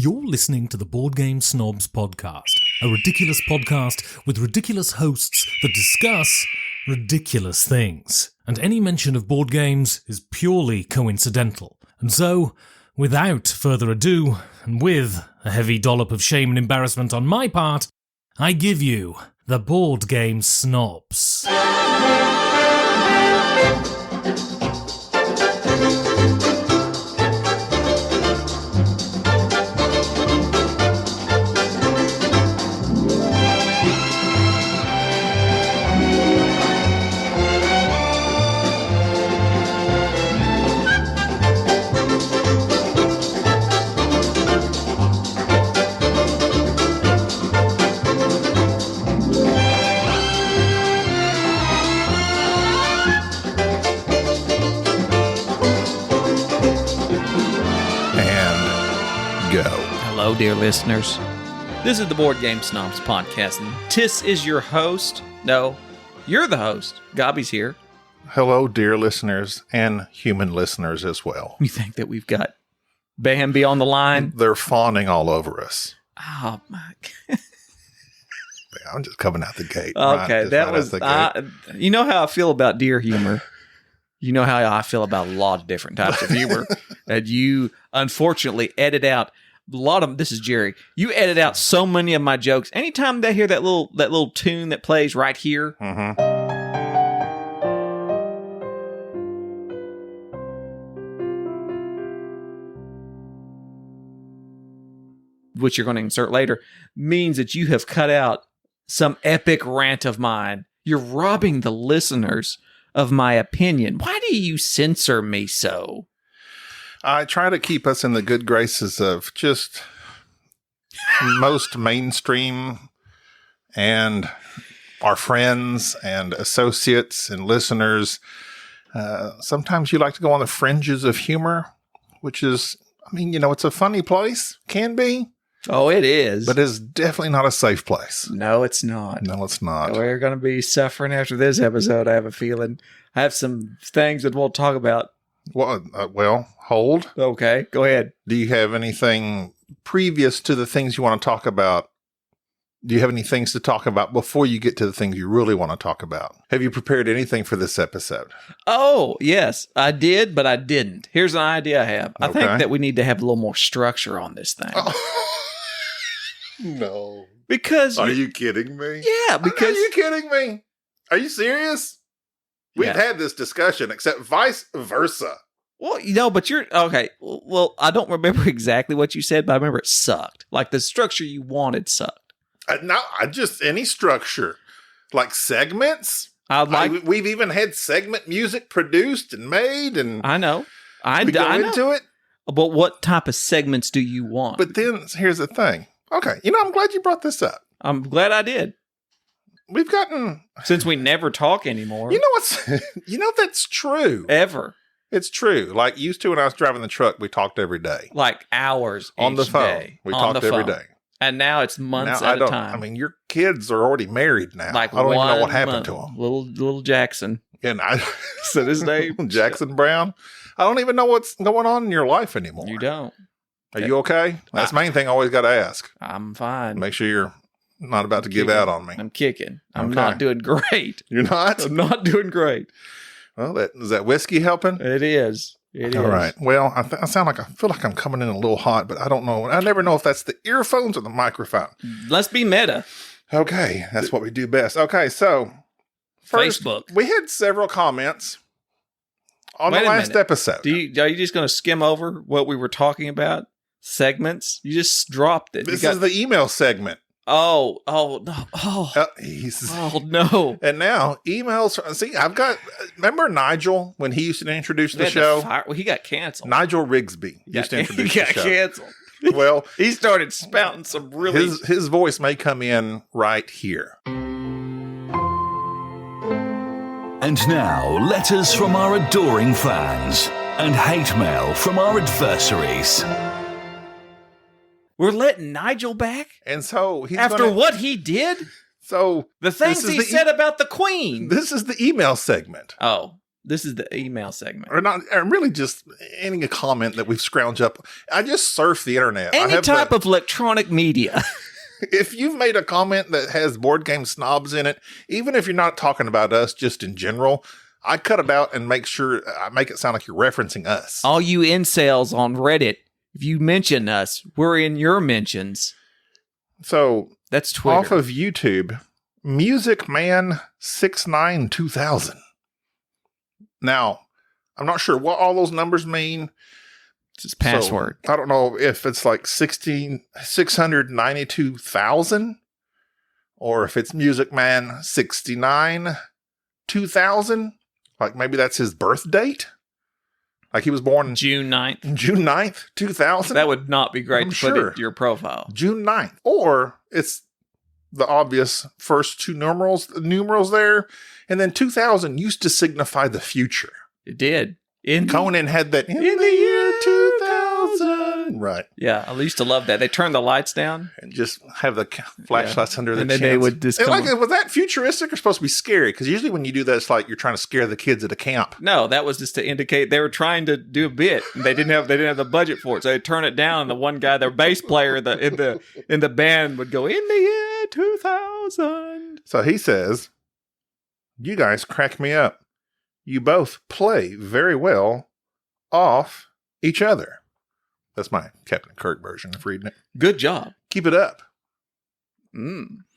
You're listening to the Board Game Snobs podcast, a ridiculous podcast with ridiculous hosts that discuss ridiculous things. And any mention of board games is purely coincidental. And so, without further ado, and with a heavy dollop of shame and embarrassment on my part, I give you the Board Game Snobs. Hello, dear listeners. This is the Board Game Snobs podcast, and Tis is your host. No, you're the host. Gobby's here. Hello, dear listeners, and human listeners as well. You think that we've got Bambi on the line? They're fawning all over us. Oh, my God. I'm just coming out the gate. Okay, right? that was... you know how I feel about deer humor. You know how I feel about a lot of different types of humor. And you, unfortunately, edit out a lot of them. This is Jerry. You edit out so many of my jokes. Anytime they hear that little tune that plays right here, which you're going to insert later, means that you have cut out some epic rant of mine. You're robbing the listeners of my opinion. Why do you censor me so? I try to keep us in the good graces of just most mainstream and our friends and associates and listeners. Sometimes you like to go on the fringes of humor, which is, it's a funny place. Can be. Oh, it is. But it's definitely not a safe place. No, it's not. No, it's not. We're going to be suffering after this episode, I have a feeling. I have some things that we'll talk about. Well, hold. Okay, go ahead. Do you have anything previous to the things you want to talk about? Do you have any things to talk about before you get to the things you really want to talk about? Have you prepared anything for this episode? Oh, yes, I did, but I didn't. Here's an idea I have. I think that we need to have a little more structure on this thing. Oh. No. Because... Are you kidding me? Yeah, because... Are you kidding me? Are you serious? We've had this discussion, except vice versa. Well, but you're... Okay, well, I don't remember exactly what you said, but I remember it sucked. Like, the structure you wanted sucked. Just any structure. Like segments. We've even had segment music produced and made, and... I know. We go into it. But what type of segments do you want? But then, here's the thing. Okay, I'm glad you brought this up. I'm glad I did. We've gotten... Since we never talk anymore. That's true. Ever. It's true. Like, used to when I was driving the truck, we talked every day. Like hours on each the phone. Day. We talked every day. And now it's months at a time. Your kids are already married now. Like I don't even know what happened to them. Little Jackson. And I said his name. Jackson Brown. I don't even know what's going on in your life anymore. You don't. Are you okay? That's the main thing I always got to ask. I'm fine. Make sure you're not about to give out on me. I'm kicking. I'm not doing great. You're not? I'm not doing great. Well, is that whiskey helping? It is. All right. Well, I feel like I'm coming in a little hot, but I don't know. I never know if that's the earphones or the microphone. Let's be meta. Okay. That's what we do best. Okay. So, first, Facebook. We had several comments on the last episode. Are you just going to skim over what we were talking about? Segments? You just dropped it. This is the email segment. Oh, no. No. And now emails. See, remember Nigel when he used to introduce the show? He got canceled. Nigel Rigsby used to introduce the show. He got canceled. Well, he started spouting some really... His voice may come in right here. And now, letters from our adoring fans and hate mail from our adversaries. We're letting Nigel back? And so he's after what he did? So the things he said about the Queen. This is the email segment. Oh. This is the email segment. Or not, or really just any comment that we've scrounged up. I just surf the internet. Any type of electronic media. If you've made a comment that has board game snobs in it, even if you're not talking about us, just in general, I cut it out and make it sound like you're referencing us. All you incels on Reddit, if you mention us, we're in your mentions. So that's Twitter. Off of YouTube, Music Man 692000. Now, I'm not sure what all those numbers mean. It's his password. So, I don't know if it's like 692,000 or if it's Music Man 69 2000. Like maybe that's his birth date. Like he was born June 9th. June 9th, 2000. That would not be great to put sure. into your profile. June 9th. Or it's the obvious first two numerals there. And then 2000 used to signify the future. It did. Conan had that in the year 2000. Right. Yeah, I used to love that. They turned the lights down. And just have the flashlights under the and then chins. they would just was that futuristic or supposed to be scary? Because usually when you do that, it's like you're trying to scare the kids at a camp. No, that was just to indicate they were trying to do a bit. And they didn't have the budget for it. So they'd turn it down. And the one guy, their bass player in the band would go, in the year 2000. So he says, you guys crack me up. You both play very well off each other. That's my Captain Kirk version of reading it. Good job. Keep it up.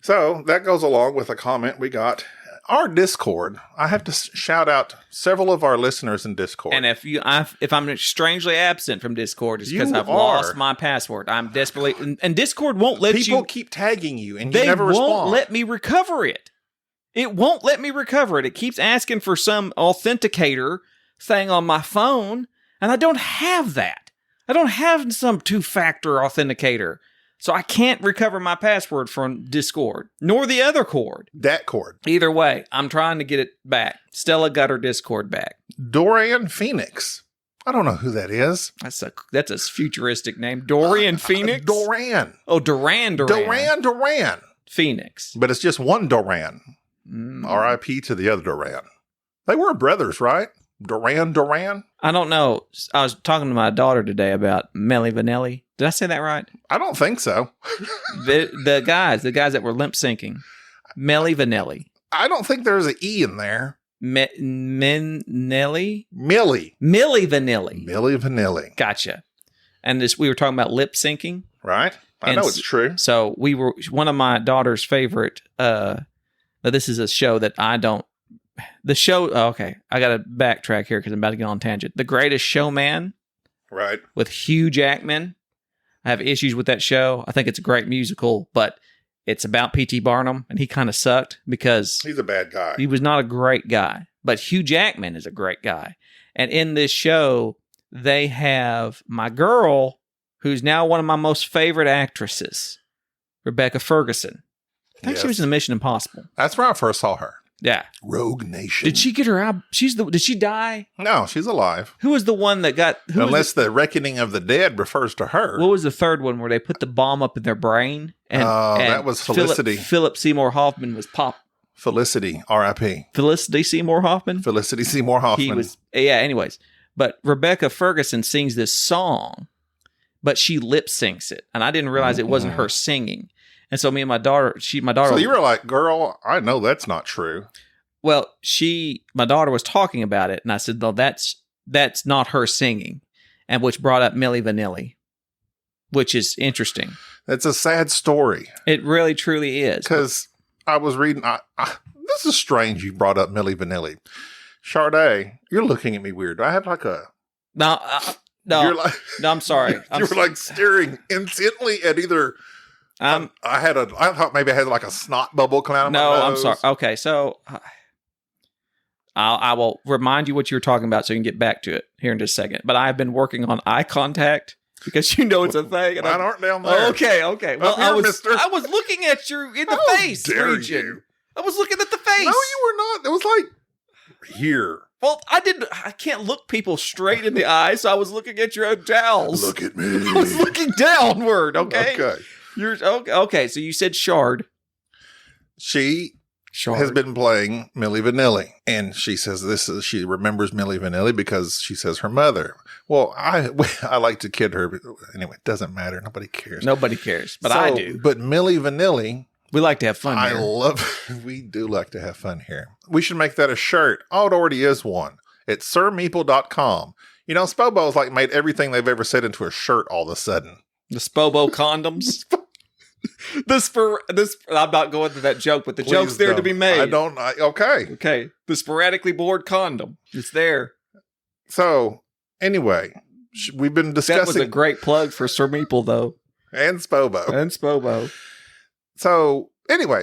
So that goes along with a comment we got. Our Discord. I have to shout out several of our listeners in Discord. And if I'm strangely absent from Discord, it's because I've lost my password. I'm desperately... And Discord won't let People keep tagging you and you never respond. respond. They won't let me recover it. It won't let me recover it. It keeps asking for some authenticator thing on my phone, and I don't have that. I don't have some two-factor authenticator, so I can't recover my password from Discord, nor the other cord. That cord. Either way, I'm trying to get it back. Stella got her Discord back. Dorian Phoenix. I don't know who that is. That's a futuristic name. Dorian Phoenix? Duran. Oh, Duran. Duran. Phoenix. But it's just one Duran. R.I.P. to the other Duran. They were brothers, right? Duran? I don't know. I was talking to my daughter today about Milli Vanilli. Did I say that right? I don't think so. the guys that were lip syncing. Milli Vanilli. I don't think there's an E in there. Minelli? Milli Vanilli. Milli Vanilli. Gotcha. And we were talking about lip syncing. Right. I know it's true. So one of my daughter's favorite, this is a show that I don't, okay, I got to backtrack here because I'm about to get on a tangent. The Greatest Showman. Right. With Hugh Jackman. I have issues with that show. I think it's a great musical, but it's about P.T. Barnum, and he kind of sucked because... He's a bad guy. He was not a great guy, but Hugh Jackman is a great guy. And in this show, they have my girl, who's now one of my most favorite actresses, Rebecca Ferguson. I think she was in Mission Impossible. That's where I first saw her. Yeah. Rogue Nation. Did she get her out? Did she die? No, she's alive. Who was the one that got... Unless the Reckoning of the Dead refers to her. What was the third one where they put the bomb up in their brain? And that was Felicity. Philip Seymour Hoffman was Pop. Felicity, R.I.P. Felicity Seymour Hoffman? Felicity Seymour Hoffman. He was... Yeah, anyways. But Rebecca Ferguson sings this song, but she lip syncs it. And I didn't realize it wasn't her singing. And so me and my daughter... So you were like, girl, I know that's not true. Well, my daughter was talking about it, and I said, no, that's not her singing, and which brought up Milli Vanilli, which is interesting. It's a sad story. It really, truly is. Because I was reading, this is strange you brought up Milli Vanilli. Sade, you're looking at me weird. Do I have like a... No, I'm sorry. You were like staring intently at either... I thought maybe I had like a snot bubble coming out of my nose. No, I'm sorry. Okay, so I will remind you what you were talking about so you can get back to it here in just a second. But I've been working on eye contact because you know it's a thing. Mine aren't down there. Okay. Well, here, I was looking at you in the face region. You. I was looking at the face. No, you were not. It was like here. Well, I can't look people straight in the eye, so I was looking at your own jowls. Look at me. I was looking downward, okay? Okay. Okay, so you said Shard. She has been playing Milli Vanilli. And she says she remembers Milli Vanilli because she says her mother. Well, I like to kid her. But anyway, it doesn't matter. Nobody cares. Nobody cares, but I do. But Milli Vanilli. We like to have fun here. We do like to have fun here. We should make that a shirt. Oh, it already is one. It's sirmeeple.com. You know, Spobo's like made everything they've ever said into a shirt all of a sudden. The Spobo condoms. I'm not going to that joke, but the joke's there to be made. Okay. The sporadically bored condom. It's there. So, anyway, we've been discussing. That was a great plug for Sir Meeple, though. And Spobo. So, anyway,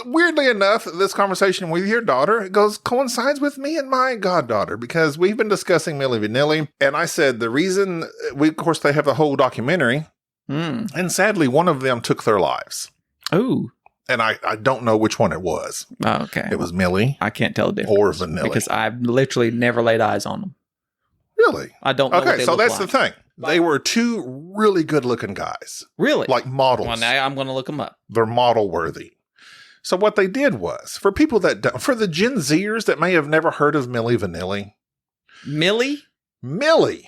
weirdly enough, this conversation with your daughter coincides with me and my goddaughter because we've been discussing Milli Vanilli. And I said the reason, of course, they have the whole documentary. And sadly, one of them took their lives. Ooh. And I don't know which one it was. Oh, okay. It was Milli. I can't tell the difference. Or Vanilli. Because I've literally never laid eyes on them. Really? I don't know what they so look that's like. the thing. They were two really good-looking guys. Really? Like models. Well, now I'm going to look them up. They're model-worthy. So what they did was, for people that don't, for the Gen Zers that may have never heard of Milli Vanilli. Milli? Milli.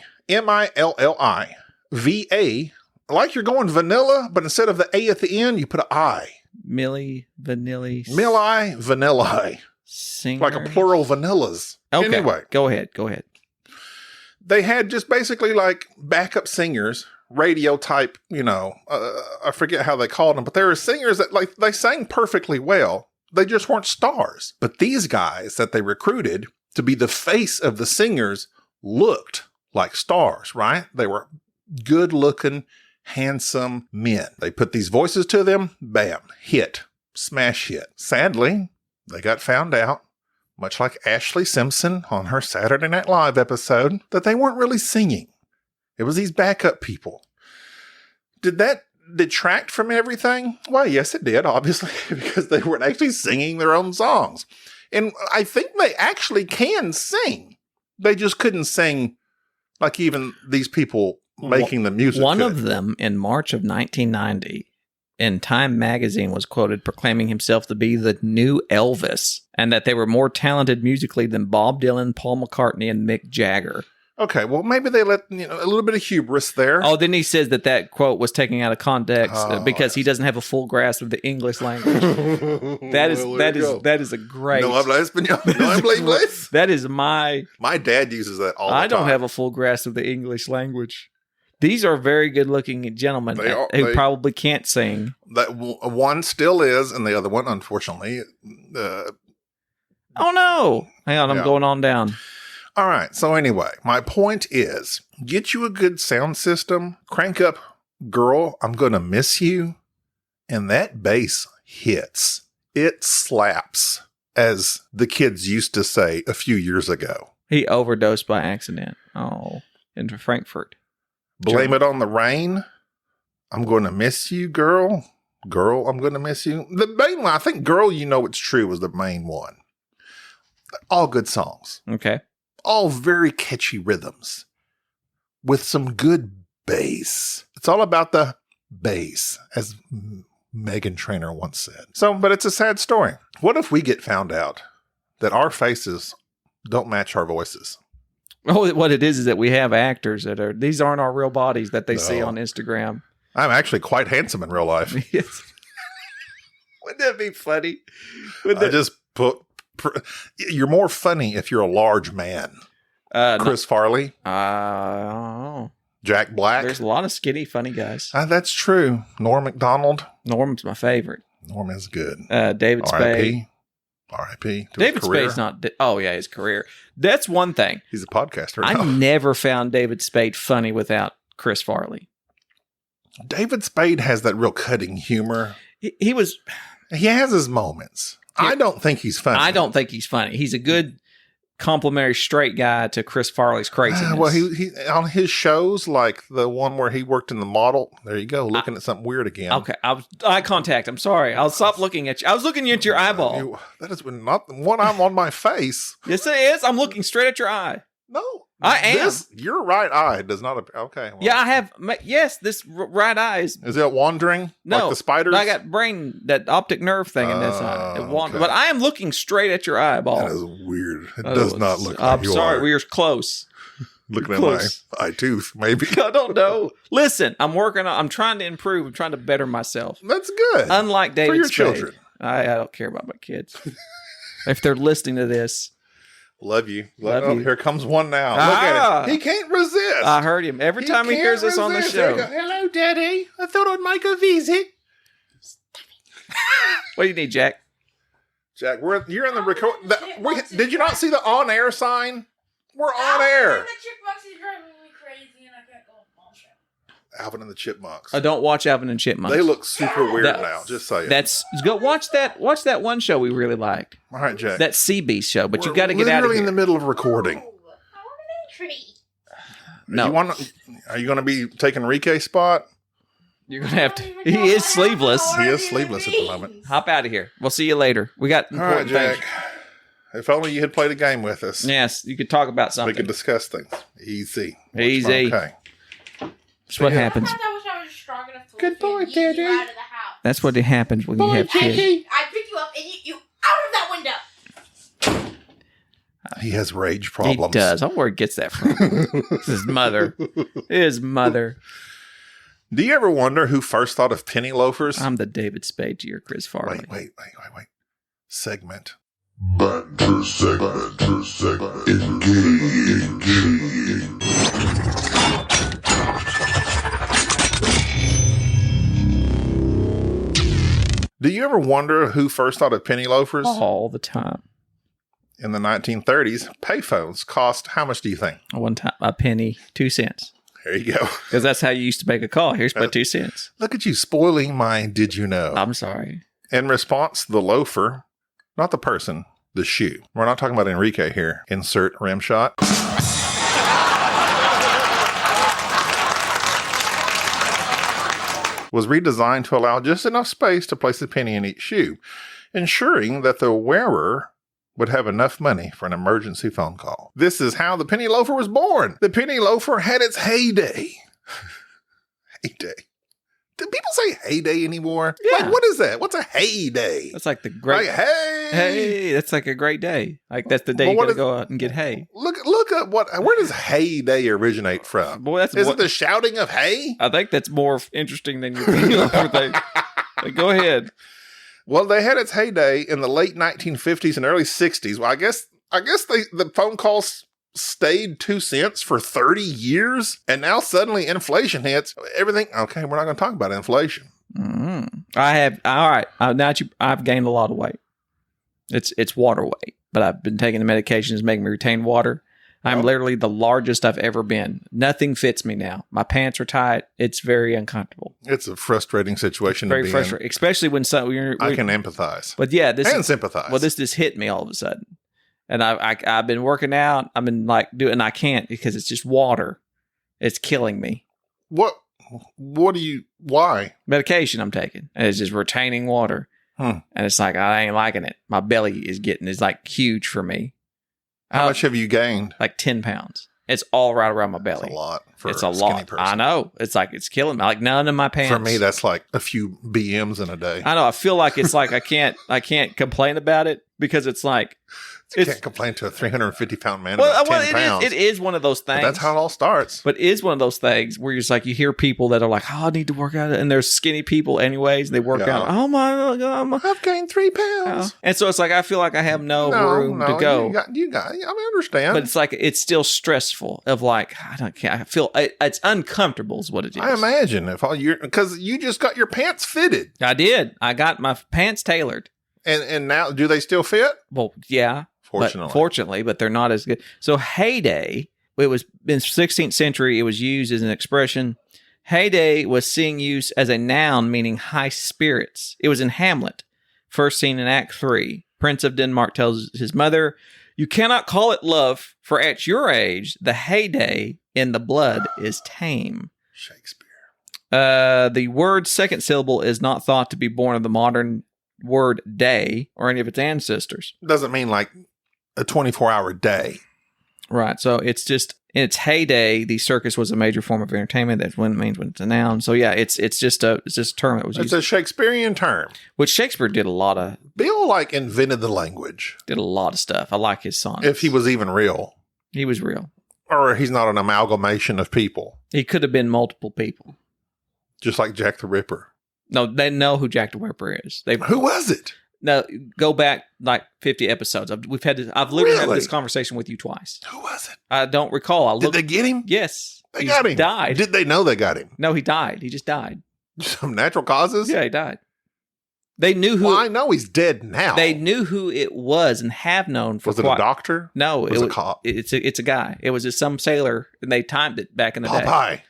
Milli. Like you're going vanilla, but instead of the A at the end, you put an I. Milli Vanilli. Milli Vanilli. Singer. Like a plural vanillas. Okay. Anyway. Go ahead. They had just basically like backup singers, radio type, I forget how they called them, but there were singers that like they sang perfectly well. They just weren't stars. But these guys that they recruited to be the face of the singers looked like stars, right? They were good looking, handsome men. They put these voices to them, bam, hit, smash hit. Sadly, they got found out, much like Ashley Simpson on her Saturday Night Live episode, that they weren't really singing. It was these backup people. Did that detract from everything? Well, yes, it did, obviously, because they weren't actually singing their own songs. And I think they actually can sing. They just couldn't sing like even these people making the music. One of them in March of 1990 in Time magazine was quoted proclaiming himself to be the new Elvis and that they were more talented musically than Bob Dylan, Paul McCartney, and Mick Jagger. Okay, well, maybe they let a little bit of hubris there. Oh, then he says that quote was taken out of context because he doesn't have a full grasp of the English language. That is a great. No habla español. No habla inglés. That is my dad uses that all the time. I don't have a full grasp of the English language. These are very good-looking gentlemen who probably can't sing. That one still is, and the other one, unfortunately. Oh no! Hang on, I'm going on down. All right. So anyway, my point is, get you a good sound system, crank up Girl, I'm Gonna Miss You, and that bass hits. It slaps, as the kids used to say a few years ago. He overdosed by accident. Oh, in Frankfurt. Blame It on the Rain. I'm Gonna Miss You, Girl. Girl, I'm Gonna Miss You. The main one, I think Girl, You Know It's True was the main one. All good songs. Okay. All very catchy rhythms with some good bass. It's all about the bass, as Meghan Trainor once said. So, but it's a sad story. What if we get found out that our faces don't match our voices? Oh, what it is that we have actors these aren't our real bodies that they see on Instagram. I'm actually quite handsome in real life. Yes. Wouldn't that be funny? You're more funny if you're a large man. Chris Farley. Jack Black. There's a lot of skinny, funny guys. That's true. Norm Macdonald. Norm's my favorite. Norm is good. David Spade. R.I.P. David Spade's not. His career. That's one thing. He's a podcaster. I never found David Spade funny without Chris Farley. David Spade has that real cutting humor. He has his moments. I don't think he's funny. I don't think he's funny. He's a good complimentary straight guy to Chris Farley's craziness. Well, he on his shows, like the one where he worked in the model. There you go, looking at something weird again. Okay, eye contact. I'm sorry. I'll stop looking at you. I was looking at your eyeball. That is not the one I'm on my face. Yes, it is. I'm looking straight at your eye. No, I am. Your right eye does not appear. Okay. Well, Yeah, I have. Yes, this right eye is. Is it wandering? No, like the spiders. I got that optic nerve thing in this eye. Okay. But I am looking straight at your eyeball. That is weird. It does not look like I'm you sorry, are. we are close. Looking at close. my eye tooth, maybe. I don't know. Listen, I'm trying to improve. I'm trying to better myself. That's good. Unlike David For your Spade. children. I don't care about my kids. If they're listening to this. Love you. Love you. Here comes one now. Look Ah. at it. He can't resist. I heard him. Every time he hears us on the There you show. go. Hello, Daddy. I thought I'd make a visit. What do you need, Jack? Jack, you're in the record. Did you not see the on-air sign? We're on air. The chipmunks is driving me crazy and I can't go on show. Alvin and the Chipmunks. I don't watch Alvin and Chipmunks. They look super weird That- now. Just saying. Go watch that one show we really liked. All right, Jack. That Sea Beast show, but you We're got to get out of literally here. in the middle of recording. Oh, I want an entry. No. Are you going to be taking Rike's spot? You're gonna have to. He is sleeveless. He is sleeveless at the moment. Hop out of here. We'll see you later. We got All right, important things. Jack. If only you had played a game with us. Yes, you could talk about We something. could discuss things. Easy. Easy. Okay. That's what happens. Sometimes I wish I was strong enough to Good lift you and boy, get you Daddy. out of the house. That's what happens when you have kids. I picked you up and you out of that window. He has rage He problems. does. I don't know where he gets that from. It's his mother. His mother. Do you ever wonder who first thought of penny loafers? I'm the David Spade to your Chris Farley. Wait. Segment. Banter segment. Engage. Do you ever wonder who first thought of penny loafers? All the time. In the 1930s, payphones cost how much do you think? One time, a penny, 2 cents. There you go. Because that's how you used to make a call. Here's my 2 cents. Look at you spoiling my did you know. I'm sorry. In response, the loafer, not the person, the shoe. We're not talking about Enrique here. Insert rim shot. Was redesigned to allow just enough space to place a penny in each shoe, ensuring that the wearer would have enough money for an emergency phone call. This is how the penny loafer was born. The penny loafer had its heyday. Heyday. Do people say heyday anymore? Yeah. Like, what is that? What's a heyday? That's like the great. Like, hey. Hey, that's like a great day. Like that's the day Well, you what gotta is- go out and get hay. Look up where does heyday originate from? Boy, that's Is what, it the shouting of hay? I think that's more interesting than your thing. Like, go ahead. Well, they had its heyday in the late 1950s and early 60s. Well, I guess the phone calls stayed 2 cents for 30 years, and now suddenly inflation hits. Everything. Okay, we're not going to talk about inflation. I have. All right. I've gained a lot of weight. It's water weight, but I've been taking the medications making me retain water. I'm Oh. literally the largest I've ever been. Nothing fits me now. My pants are tight. It's very uncomfortable. It's a frustrating situation to Very be frustrating, especially when I can empathize But yeah, this and is, sympathize. well, this just hit me all of a sudden, and I've been working out. I've been like doing. I can't because it's just water. It's killing me. What do you? Why? Medication I'm taking, and it's just retaining water. And it's like, I ain't liking it. My belly is like huge for me. How much have you gained? Like 10 pounds. It's all right around my belly. That's a lot for It's a a skinny lot. person. I know. It's like, it's killing me. Like none of my pants. For me, that's like a few BMs in a day. I know. I feel like it's like, I can't complain about it because it's like, You can't complain to a 350-pound man well, about 10 pounds. it is one of those But things. that's how it all starts. But it is one of those things where you're just like, you hear people that are like, oh, I need to work out. And they're skinny people anyways. They work Yeah. out. Oh my God. I've gained 3 pounds. And so it's like, I feel like I have no room to go. You got. I understand. But it's like, it's still stressful of like, I feel it's uncomfortable is what it is. I imagine if all because you just got your pants fitted, I did. I got my pants tailored. and now do they still fit? Well, yeah. Fortunately, but they're not as good. So heyday, it was in 16th century, it was used as an expression. Heyday was seeing use as a noun meaning high spirits. It was in Hamlet, first seen in Act 3. Prince of Denmark tells his mother, "You cannot call it love, for at your age, the heyday in the blood is tame." Shakespeare. The word's second syllable is not thought to be born of the modern word day or any of its ancestors. Doesn't mean like a 24-hour day. Right. So it's just in its heyday, the circus was a major form of entertainment. That's when it means when it's a noun. So yeah, it's just a term that was It's used, a Shakespearean term. which Shakespeare did a lot of Bill invented the language. stuff. I like his sonnets. If he was even real. He was real. Or he's not an amalgamation of people. He could have been multiple people. Just like Jack the Ripper. No, they know who Jack the Ripper is. Who was it? No, go back like 50 episodes. I've literally had Really? this conversation with you twice. Who was it? I don't recall. Did they get him? Yes. They He's got him. Died. Did they know they got him? No, he died. He just died. Some natural causes? Yeah, he died. They knew who. Well, I know he's dead now. They knew who it was and have known for Was it a doctor? No, Was it a cop? It's a guy. It was just some sailor, and they timed it back in the day. Popeye.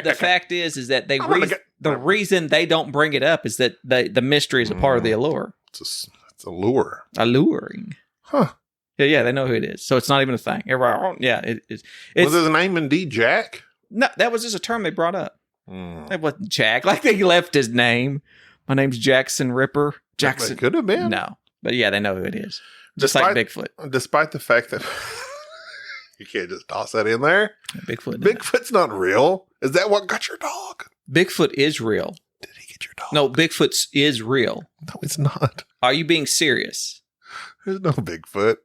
The fact is that I'm gonna get- the reason they don't bring it up is that the mystery is a part of the allure. It's a lure. Alluring. Huh. Yeah, they know who it is. So it's not even a thing. Everybody, yeah, it is. Was his name indeed Jack? No, that was just a term they brought up. Hmm. It wasn't Jack. Like they left his name. My name's Jackson Ripper. Jackson. It could have been. No. But yeah, they know who it is. Just like Bigfoot. Despite the fact that you can't just toss that in there. Bigfoot. Bigfoot's not real. Is that what got your dog? Bigfoot is real. Did he get your dog? No, Bigfoot is real. No, it's not. Are you being serious? There's no Bigfoot.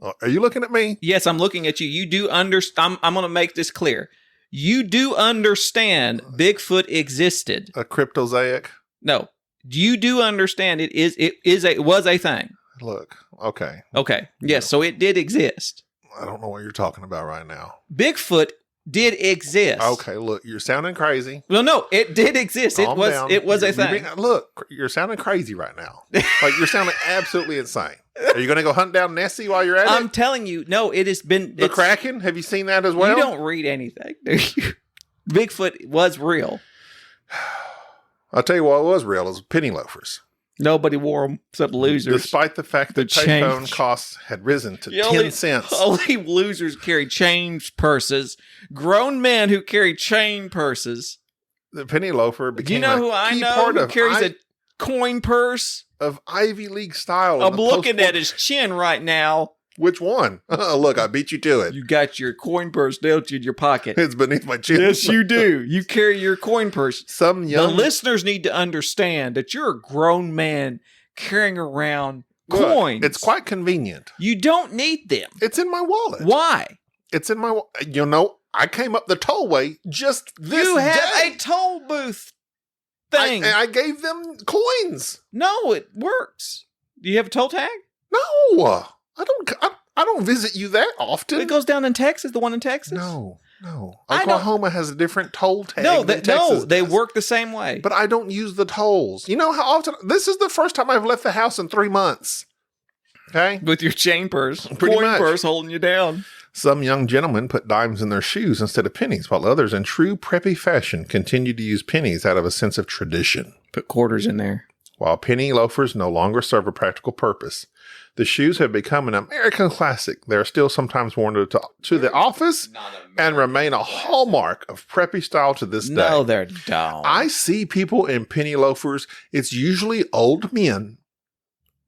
Oh, are you looking at me? Yes, I'm looking at you. You do understand. I'm going to make this clear. You do understand Bigfoot existed. A cryptozoic? No, you do understand it was a thing. Look, okay. Okay. Yes, so it did exist. I don't know what you're talking about right now. Bigfoot did exist. Okay, look, you're sounding crazy. No, it did exist. Calm down. It was a You're thing. look, you're sounding crazy right now. Like you're sounding absolutely insane. Are you going to go hunt down Nessie while you're at I'm it? telling you, no, it has been The Kraken? Have you seen that as well? You don't read anything, do you? Bigfoot was real. I'll tell you what was real is penny loafers. Nobody wore them except losers. Despite the fact that The payphone change. costs had risen to You 10 cents. Only losers carry change purses. Grown men who carry chain purses. The penny loafer Do became you know a who I key know part who of, carries a coin purse? of Ivy League style. in I'm the looking post-war- at his chin right now. Which one? Look, I beat you to it. You got your coin purse, don't you, in your pocket? It's beneath my chin. Yes, you do. You carry your coin purse. Some The young listeners need to understand that you're a grown man carrying around Look, coins. It's quite convenient. You don't need them. It's in my wallet. Why? It's in my. I came up the tollway just this You have day. a toll booth thing. I gave them coins. No, it works. Do you have a toll tag? No, I don't visit you that often. It goes down in Texas, the one in Texas? No. I don't- Oklahoma has a different toll tag. No, than Texas they does. work the same way. But I don't use the tolls. You know how often? This is the first time I've left the house in 3 months. Okay. With your chain purse, Pretty coin much. purse holding you down. Some young gentlemen put dimes in their shoes instead of pennies, while others, in true preppy fashion, continue to use pennies out of a sense of tradition. Put quarters in there. While penny loafers no longer serve a practical purpose, the shoes have become an American classic. They are still sometimes worn to the office and remain a hallmark of preppy style to this day. No, they're dumb. I see people in penny loafers. It's usually old men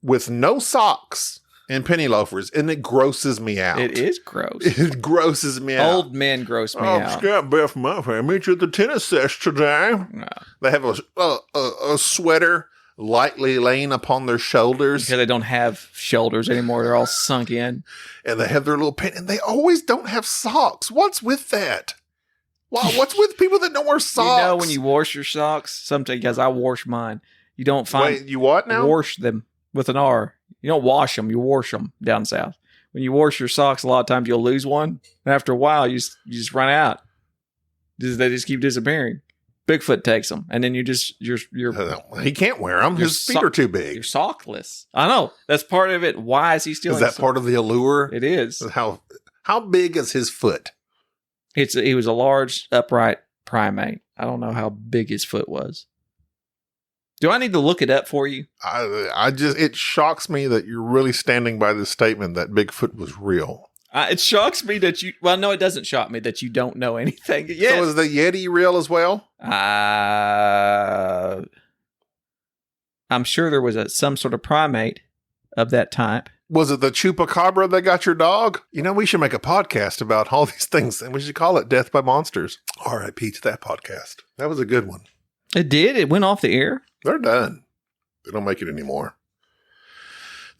with no socks and penny loafers, and it grosses me out. It is gross. It grosses me out. Old men gross me I'm out. Scott Beth Murphy. I meet you at the tennis sesh today. No. They have a sweater lightly laying upon their shoulders, Because they don't have shoulders anymore. They're all sunk in. and they have their little pen, and they always don't have socks. What's with that? What's with people that don't wear socks? You know when you wash your socks, sometimes, because I wash mine, you don't find Wait, you what now? wash them with an R. You don't wash them, you wash them down south. When you wash your socks, a lot of times you'll lose one. And after a while, you just run out. They just keep disappearing. Bigfoot takes them, and then you're He can't wear them. Your His feet are too big. sockless. I know that's part of it. Why is he stealing? Is that part of the allure? It is. How big is his foot? He was a large upright primate. I don't know how big his foot was. Do I need to look it up for you? It shocks me that you're really standing by this statement that Bigfoot was real. It shocks me that you. Well, no, it doesn't shock me that you don't know anything. Yeah. So is the Yeti real as well? I'm sure there was some sort of primate of that type. Was it the chupacabra that got your dog? You know, we should make a podcast about all these things, and we should call it Death by Monsters. R.I.P. to that podcast. That was a good one. It did. It went off the air. They're done. They don't make it anymore.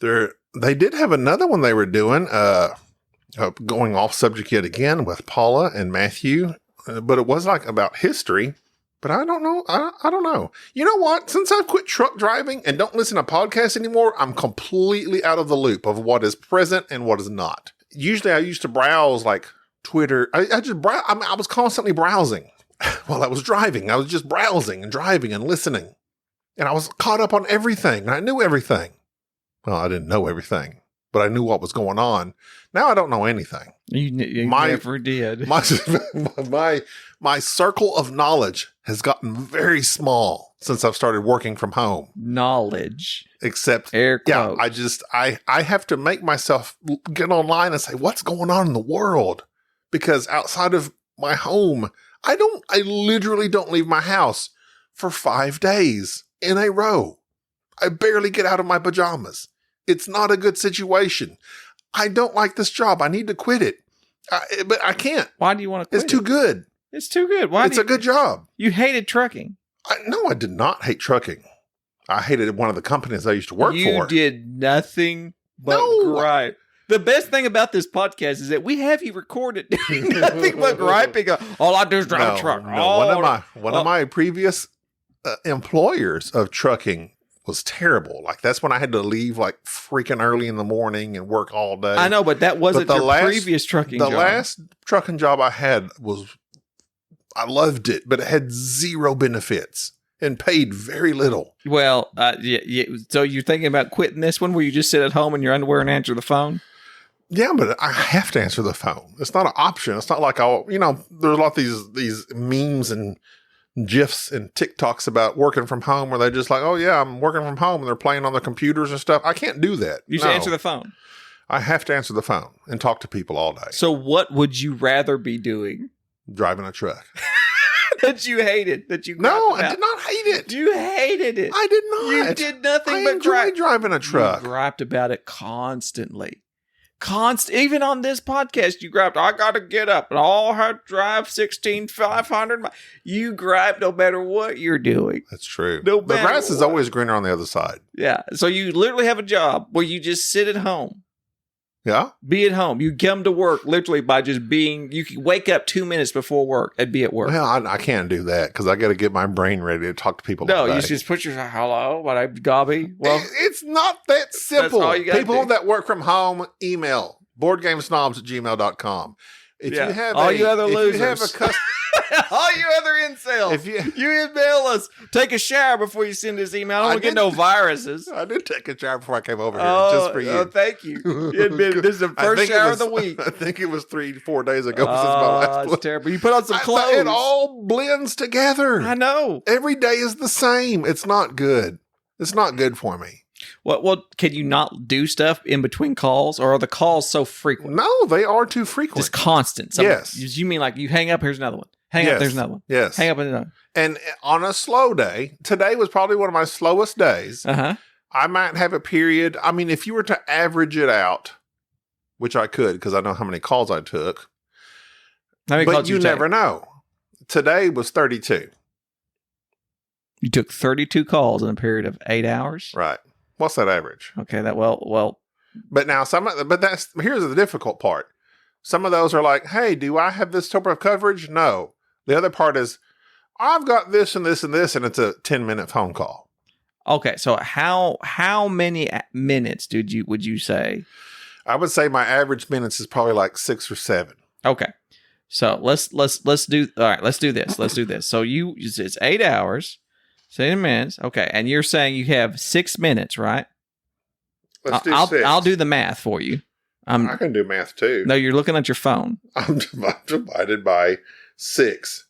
They did have another one they were doing, going off subject yet again with Paula and Matthew, but it was like about history. But I don't know. I don't know. You know what? Since I've quit truck driving and don't listen to podcasts anymore, I'm completely out of the loop of what is present and what is not. Usually I used to browse like Twitter. I just browse. I was constantly browsing while I was driving. I was just browsing and driving and listening. And I was caught up on everything. And I knew everything. Well, I didn't know everything, but I knew what was going on. Now I don't know anything. You never did. My circle of knowledge has gotten very small since I've started working from home. Knowledge. Except, air quotes. I have to make myself get online and say, what's going on in the world? Because outside of my home, I literally don't leave my house for 5 days in a row. I barely get out of my pajamas. It's not a good situation. I don't like this job. I need to quit it. But I can't. Why do you want to quit It's too good. It's too good. Why? It's a good job. You hated trucking. No, I did not hate trucking. I hated one of the companies I used to work for. You did nothing but gripe. The best thing about this podcast is that we have you recorded doing nothing but griping. All I do is drive a truck. No, one of my previous employers of trucking was terrible. Like, that's when I had to leave like freaking early in the morning and work all day. I know, but that wasn't your previous trucking job. The last trucking job I had I loved it, but it had zero benefits and paid very little. Well, yeah. So you're thinking about quitting this one where you just sit at home in your underwear and answer the phone? Yeah, but I have to answer the phone. It's not an option. It's not like there's a lot of these memes and GIFs and TikToks about working from home where they're just like, oh yeah, I'm working from home, and they're playing on their computers and stuff. I can't do that. You should answer the phone. I have to answer the phone and talk to people all day. So what would you rather be doing? Driving a truck. That you hated. No, I did not hate it. You hated it. I did not. You did nothing but enjoy driving a truck. You griped about it constantly. Even on this podcast, you griped, I got to get up and I'll have to drive 16,500 miles. You gripe no matter what you're doing. That's true. No the grass is always greener on the other side. Yeah. So you literally have a job where you just sit at home. Yeah. Be at home. You come to work literally by just being, you can wake up 2 minutes before work and be at work. Well, I can't do that because I got to get my brain ready to talk to people. No, you just put your, hello, my name's Gobby. Well, it's not that simple. That's all you gotta people do. that work from home, email boardgamesnobs@gmail.com. If you have all you other losers. If you have a all you other incels. You email us. Take a shower before you send this email. I don't want to get no viruses. I did take a shower before I came over here just for you. Oh, thank you. This is the first shower of the week. I think it was 3-4 days ago since my last one. It's terrible. You put on some clothes. It all blends together. I know. Every day is the same. It's not good. It's not good for me. Well, can you not do stuff in between calls, or are the calls so frequent? No, they are too frequent. Just constant. Yes. You mean like you hang up, here's another one. Hang up, there's another one. Yes. Hang up, another one. And on a slow day, today was probably one of my slowest days. Uh-huh. I might have a period. I mean, if you were to average it out, which I could because I know how many calls I took. How many calls you never know. Today was 32. You took 32 calls in a period of 8 hours? Right. What's that average? Okay, well. But now here's the difficult part. Some of those are like, hey, do I have this type of coverage? No. The other part is, I've got this and this and this, and it's a 10-minute phone call. Okay, so how many minutes would you say? I would say my average minutes is probably like 6 or 7. Okay. So let's do this. Let's do this. So it's 8 hours. 7 minutes. Okay. And you're saying you have 6 minutes, right? Let's do 6. I'll do the math for you. I can do math too. No, you're looking at your phone. I'm divided by 6.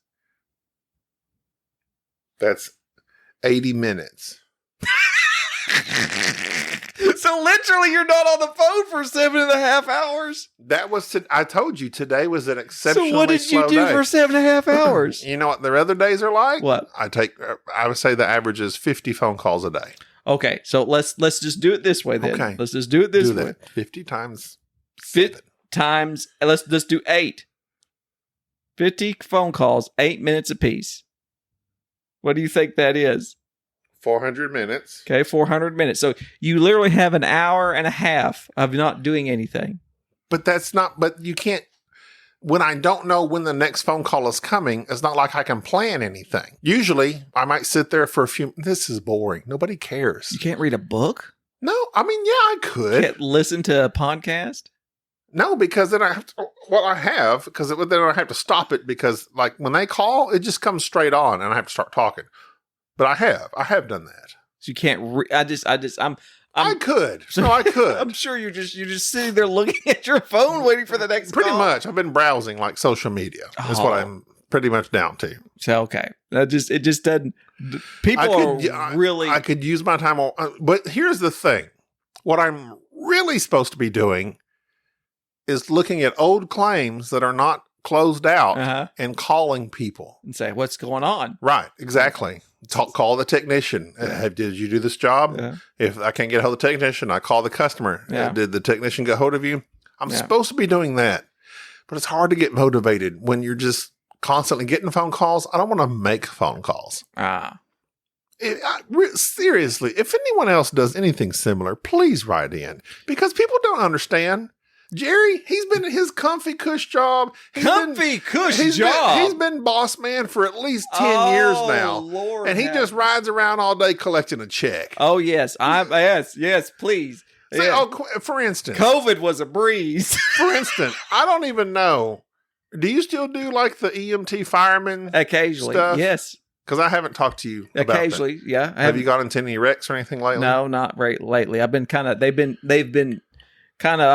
That's 80 minutes. So literally you're not on the phone for 7.5 hours? That was, I told you, today was an exceptionally So what did you do for 7.5 hours? You know what their other days are like? What? I would say the average is 50 phone calls a day. Okay, so let's just do it this way then. Okay. Let's just do it this Do way. that 50 times. 50 times. Let's do 8. 50 phone calls, 8 minutes apiece. What do you think that is? 400 minutes. Okay, 400 minutes. So you literally have an hour and a half of not doing anything. But but you can't, when I don't know when the next phone call is coming, it's not like I can plan anything. Usually I might sit there for this is boring. Nobody cares. You can't read a book? No, I mean, yeah, I could. Can't listen to a podcast? No, because then I have to, because then I have to stop it because like when they call, it just comes straight on and I have to start talking. But I have done that. So you can't I could. No, I could. I'm sure you're just sitting there looking at your phone waiting for the next Pretty call. much. I've been browsing like social media. That's what I'm pretty much down to. So okay. It just doesn't people really I could use my time on, but here's the thing. What I'm really supposed to be doing is looking at old claims that are not closed out and calling people and say what's going on. Right, exactly. Call the technician. Did you do this job? Yeah. If I can't get a hold of the technician, I call the customer. Yeah. Did the technician get a hold of you? I'm supposed to be doing that, but it's hard to get motivated when you're just constantly getting phone calls. I don't want to make phone calls. Seriously, if anyone else does anything similar, please write in because people don't understand. Jerry, he's been in his comfy cush job. He's been boss man for at least 10 years now. Lord, and he just rides around all day collecting a check. Oh, yes. Yes, please. So, for instance. COVID was a breeze. For instance, I don't even know. Do you still do like the EMT fireman occasionally stuff? Yes. Because I haven't talked to you about occasionally, that. Yeah. Have you got into any wrecks or anything lately? No, not right lately. I've been kind of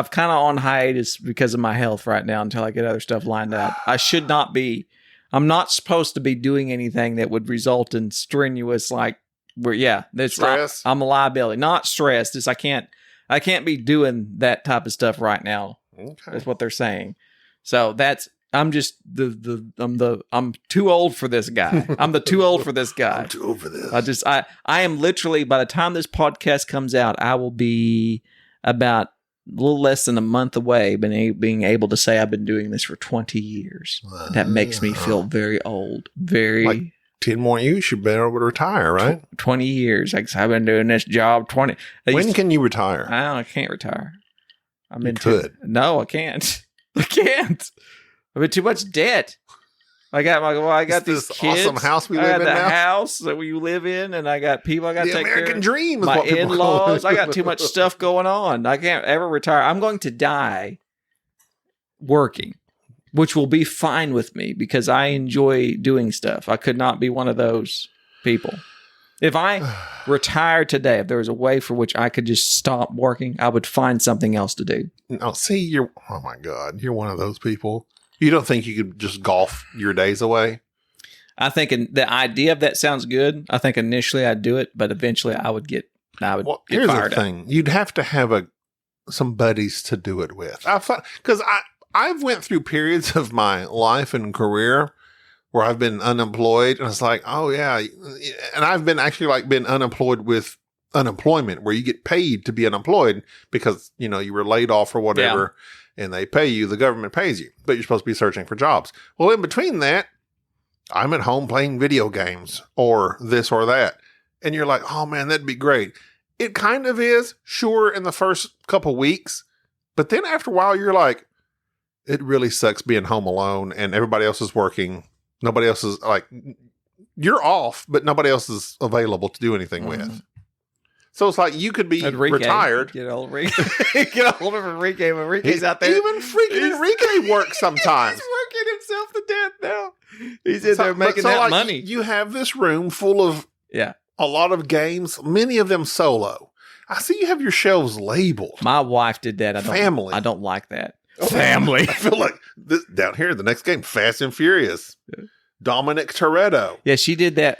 kind of on hiatus because of my health right now until I get other stuff lined up. I'm not supposed to be doing anything that would result in strenuous stress. I'm a liability, not stress. Just I can't be doing that type of stuff right now. Okay. That's what they're saying. So I'm just I'm too old for this guy. I'm too old for this guy. I'm too old for this. I am literally, by the time this podcast comes out, I will be about a little less than a month away being able to say I've been doing this for 20 years. That makes me feel very old. Very. Like 10 more years, you'd be able to retire, right? 20 years. Like, I've been doing this job 20. When can you retire? I can't retire. No, I can't. I can't. I'm in too much debt. I got these kids. Awesome house we live in now. I got the house that we live in, and I got people I got to take care of. The American dream is my what people in-laws. call it. I got too much stuff going on. I can't ever retire. I'm going to die working, which will be fine with me because I enjoy doing stuff. I could not be one of those people. If I retired today, if there was a way for which I could just stop working, I would find something else to do. No, see, oh my God, you're one of those people. You don't think you could just golf your days away? I think the idea of that sounds good. I think initially I'd do it, but eventually I would get fired here's up. the thing. You'd have to have some buddies to do it with. Because I've went through periods of my life and career where I've been unemployed, and it's like, oh yeah. And I've been been unemployed with unemployment where you get paid to be unemployed because, you were laid off or whatever. Yeah. And they pay you, the government pays you, but you're supposed to be searching for jobs. Well, in between that, I'm at home playing video games or this or that. And you're like, oh man, that'd be great. It kind of is, sure, in the first couple weeks. But then after a while, you're like, it really sucks being home alone and everybody else is working. Nobody else is you're off, but nobody else is available to do anything with. So it's like you could be retired. Get a hold of Enrique. Enrique's out there. Even freaking Enrique works sometimes. He's working himself to death now. He's in there making that money. You have this room full of a lot of games, many of them solo. I see you have your shelves labeled. My wife did that. Family. I don't like that. Family. I feel like down here, the next game, Fast and Furious. Yeah. Dominic Toretto. Yeah, she did that.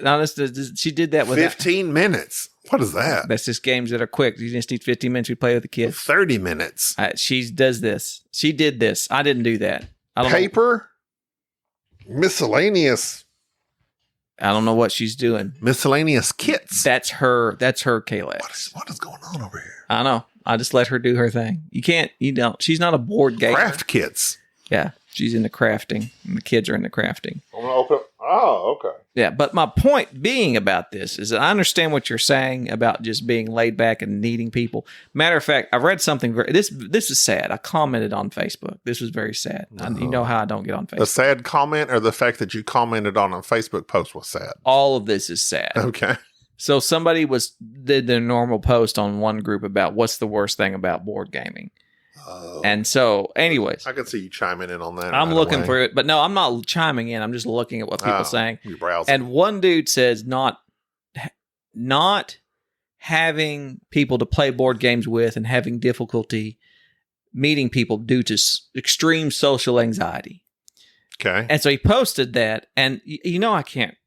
She did that with 15 minutes. What is that? That's just games that are quick. You just need 15 minutes. We play with the kids. 30 minutes. She does this. She did this. I didn't do that. Paper. Miscellaneous. I don't know what she's doing. Miscellaneous kits. That's her KLX. What is going on over here? I know. I just let her do her thing. You don't. She's not a board gamer. Craft kits. Yeah, she's into crafting, and the kids are into crafting. I'm gonna open up. Oh, okay. Yeah, but my point being about this is that I understand what you're saying about just being laid back and needing people. Matter of fact, I read something this is sad. I commented on Facebook. This was very sad. You know how I don't get on Facebook. The sad comment or the fact that you commented on a Facebook post was sad? All of this is sad. Okay. So somebody did their normal post on one group about what's the worst thing about board gaming. And so, anyways, I can see you chiming in on that. I'm looking for it, but no, I'm not chiming in. I'm just looking at what people are saying. You're browsing. And one dude says not having people to play board games with and having difficulty meeting people due to extreme social anxiety. Okay. And so he posted that, and I can't.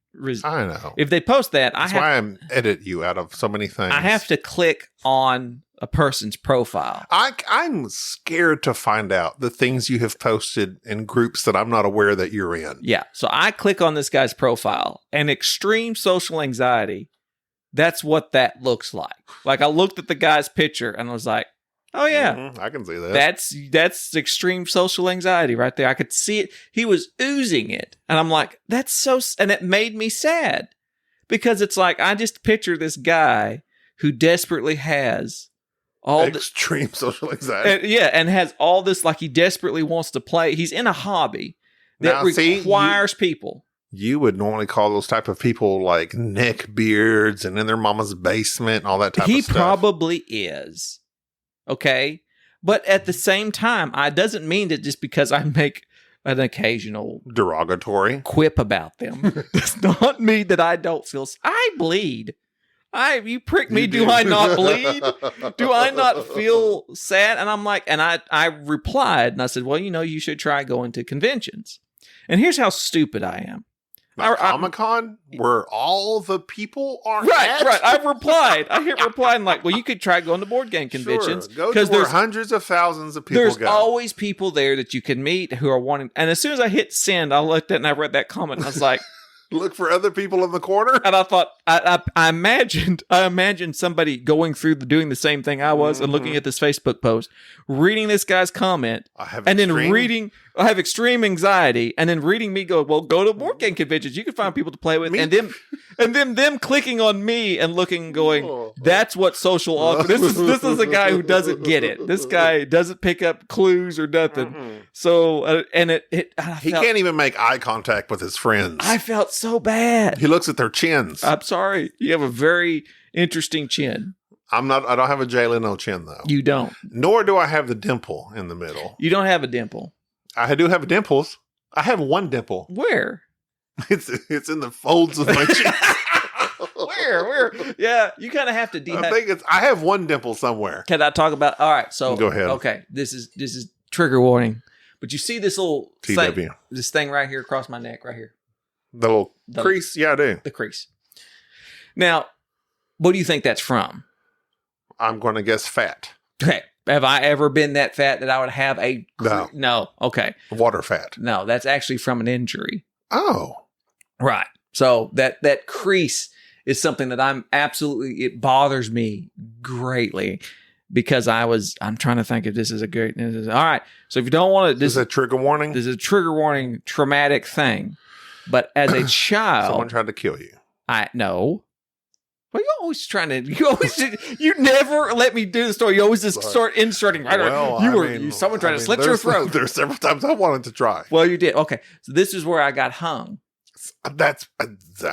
I know. If they post that, That's why I edit you out of so many things. I have to click on a person's profile. I'm scared to find out the things you have posted in groups that I'm not aware that you're in. Yeah. So I click on this guy's profile, and extreme social anxiety, that's what that looks like. Like, I looked at the guy's picture and I was like, oh yeah, I can see that. That's extreme social anxiety right there. I could see it. He was oozing it. And I'm like, that's so, and it made me sad because it's like, I just picture this guy who desperately has all extreme social anxiety. And has all this, like, he desperately wants to play. He's in a hobby that requires people. You would normally call those type of people like neck beards and in their mama's basement and all that type of stuff. He probably is. Okay. But at the same time, I doesn't mean that just because I make an occasional derogatory quip about them does not mean that I don't feel. I bleed. You prick me. Do I not bleed? Do I not feel sad? And I'm like, and I replied and I said, well, you should try going to conventions. And here's how stupid I am. Comic-Con, where all the people are right. I replied. I hit reply and like, well, you could try going to board game conventions because there's hundreds of thousands of people. There's always people there that you can meet who are wanting. And as soon as I hit send, I looked at it and I read that comment. And I was like, look for other people in the corner. And I thought, I imagined somebody going through doing the same thing I was and looking at this Facebook post, reading this guy's comment, I have extreme anxiety, and then reading me go, well, go to board game conventions. You can find people to play with, and then them clicking on me and looking, going, that's what social awkward. This is a guy who doesn't get it. This guy doesn't pick up clues or nothing. So, he can't even make eye contact with his friends. I felt so bad. He looks at their chins. I'm sorry. You have a very interesting chin. I don't have a Jay Leno chin though. You don't. Nor do I have the dimple in the middle. You don't have a dimple. I do have dimples. I have one dimple. Where? It's in the folds of my chin. Where? Yeah, you kind of have to. I have one dimple somewhere. Can I talk about? All right, so go ahead. Okay, this is trigger warning. But you see this little this thing right here across my neck, right here. The little crease? Yeah, I do. The crease. Now, what do you think that's from? I'm going to guess fat. Okay. Have I ever been that fat that I would have a... No. Okay. Water fat. No, that's actually from an injury. Oh. Right. So that crease is something that it bothers me greatly because I'm trying to think if this is a good... All right. So if you don't want to... This is a trigger warning? This is a trigger warning, traumatic thing. But as a child... Someone tried to kill you. No. Well, you're always trying to. You never let me do the story. You always just start inserting. Right? Well, someone tried to slit your throat. There's several times I wanted to try. Well, you did. Okay, so this is where I got hung. That's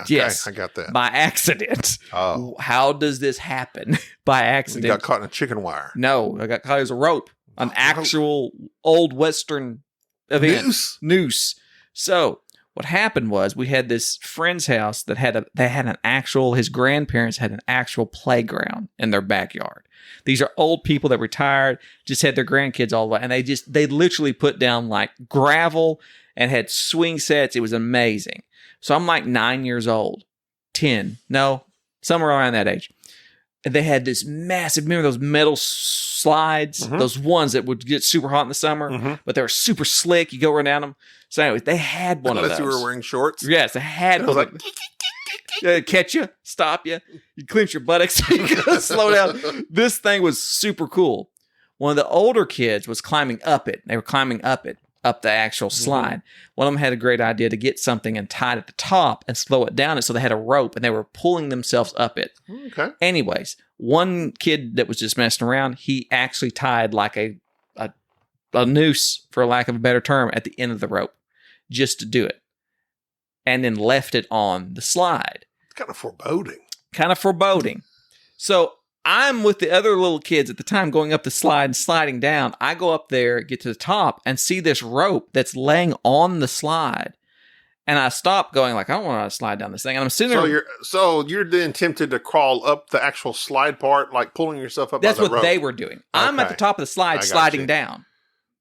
yes, I got that by accident. Oh, how does this happen by accident? You got caught in a chicken wire. No, I got caught as a rope, an actual old Western event noose. So. What happened was we had this friend's house that his grandparents had an actual playground in their backyard. These are old people that retired, just had their grandkids all the way. And they literally put down like gravel and had swing sets. It was amazing. So I'm like 9 years old, 10, no, somewhere around that age. And they had this massive, remember those metal slides, those ones that would get super hot in the summer, but they were super slick. You go around them. So anyway, they had one of those. Unless you were wearing shorts? Yes, they had one. catch you, stop you. You clench your buttocks so you can slow down. This thing was super cool. One of the older kids was climbing up it. They were climbing up the actual slide. One of them had a great idea to get something and tie it at the top and slow it down. And so they had a rope and they were pulling themselves up it. Okay. Anyways, one kid that was just messing around, he actually tied like a noose, for lack of a better term, at the end of the rope just to do it. And then left it on the slide. It's kind of foreboding. So I'm with the other little kids at the time going up the slide and sliding down. I go up there, get to the top, and see this rope that's laying on the slide. And I stop going like, I don't want to slide down this thing. And I'm sitting there. So you're then tempted to crawl up the actual slide part, like pulling yourself up. That's by the what rope. they were doing. I'm at the top of the slide sliding down.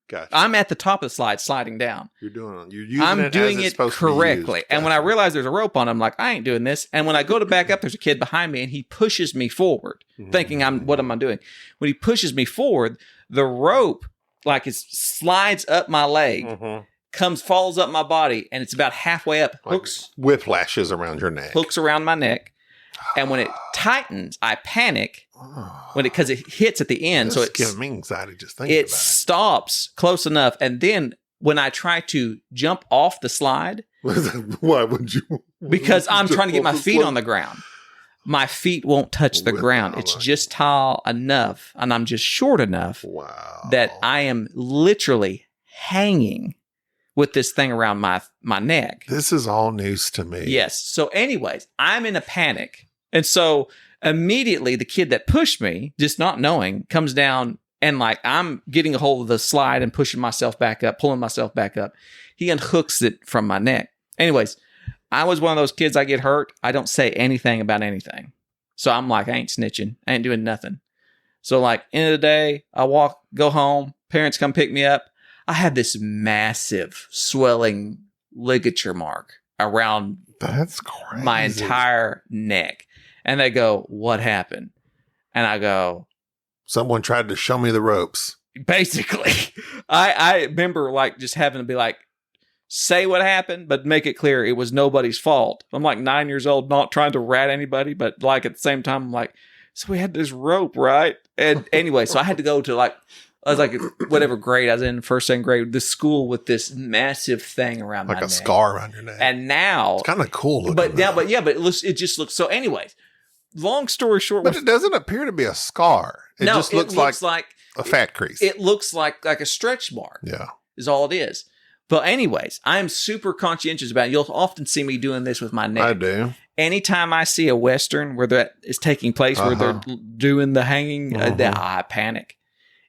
Gotcha. I'm at the top of the slide sliding down. You're using I'm it doing as it's it supposed to be correctly. used. And when I realize there's a rope on, I'm like, I ain't doing this. And when I go to back up, there's a kid behind me and he pushes me forward, thinking what am I doing? When he pushes me forward, the rope like it slides up my leg, falls up my body, and it's about halfway up, hooks, whiplashes around your neck, hooks around my neck. And when it tightens, I panic because it hits at the end. So it's giving me anxiety just thinking about it. Stops close enough. And then when I try to jump off the slide, why would you? Because I'm trying to get my feet on the ground. My feet won't touch the ground. It's just tall enough, and I'm just short enough that I am literally hanging with this thing around my neck. This is all news to me. Yes. So anyways, I'm in a panic. And so immediately the kid that pushed me, just not knowing, comes down and like I'm getting a hold of the slide and pushing myself back up, pulling myself back up. He unhooks it from my neck. Anyways, I was one of those kids, I get hurt. I don't say anything about anything. So I'm like, I ain't snitching. I ain't doing nothing. So like end of the day, I go home. Parents come pick me up. I had this massive swelling ligature mark around my entire neck. And they go, what happened? And I go, someone tried to show me the ropes. Basically, I remember like just having to be like, say what happened, but make it clear it was nobody's fault. I'm like 9 years old, not trying to rat anybody, but like at the same time, I'm like, so we had this rope, right? And anyway, so I had to go to like, I was like, whatever grade I was in, first, second grade, this school with this massive thing around my neck. Like a scar around your neck. And now. It's kind of cool looking. But it just looks, so anyways, long story short. But it doesn't appear to be a scar. It just looks like a fat crease. It looks like a stretch mark. Yeah. Is all it is. But anyways, I'm super conscientious about it. You'll often see me doing this with my neck. I do. Anytime I see a Western where that is taking place, where they're doing the hanging, I panic.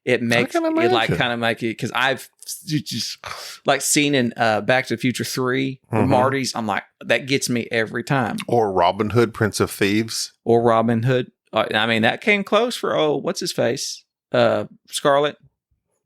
It makes it like kind of make it, because I've just like seen in Back to the Future 3 or Marty's. I'm like, that gets me every time. Or Robin Hood, Prince of Thieves. Or Robin Hood. I mean, that came close for, what's his face? Scarlet.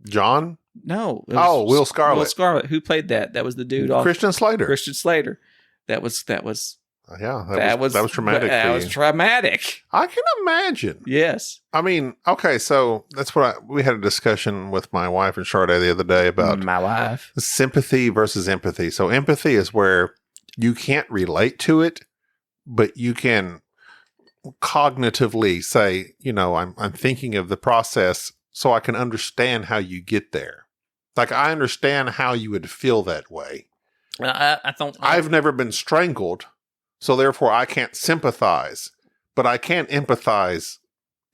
John? No. Will Scarlet. Will Scarlet. Who played that? That was the dude. Christian Slater. Christian Slater. That was that was traumatic. That was traumatic. I can imagine. Yes. I mean, okay, so that's what we had a discussion with my wife and Sade the other day about my wife. Sympathy versus empathy. So empathy is where you can't relate to it, but you can cognitively say, I'm thinking of the process so I can understand how you get there. Like I understand how you would feel that way. I've never been strangled. So therefore, I can't sympathize, but I can empathize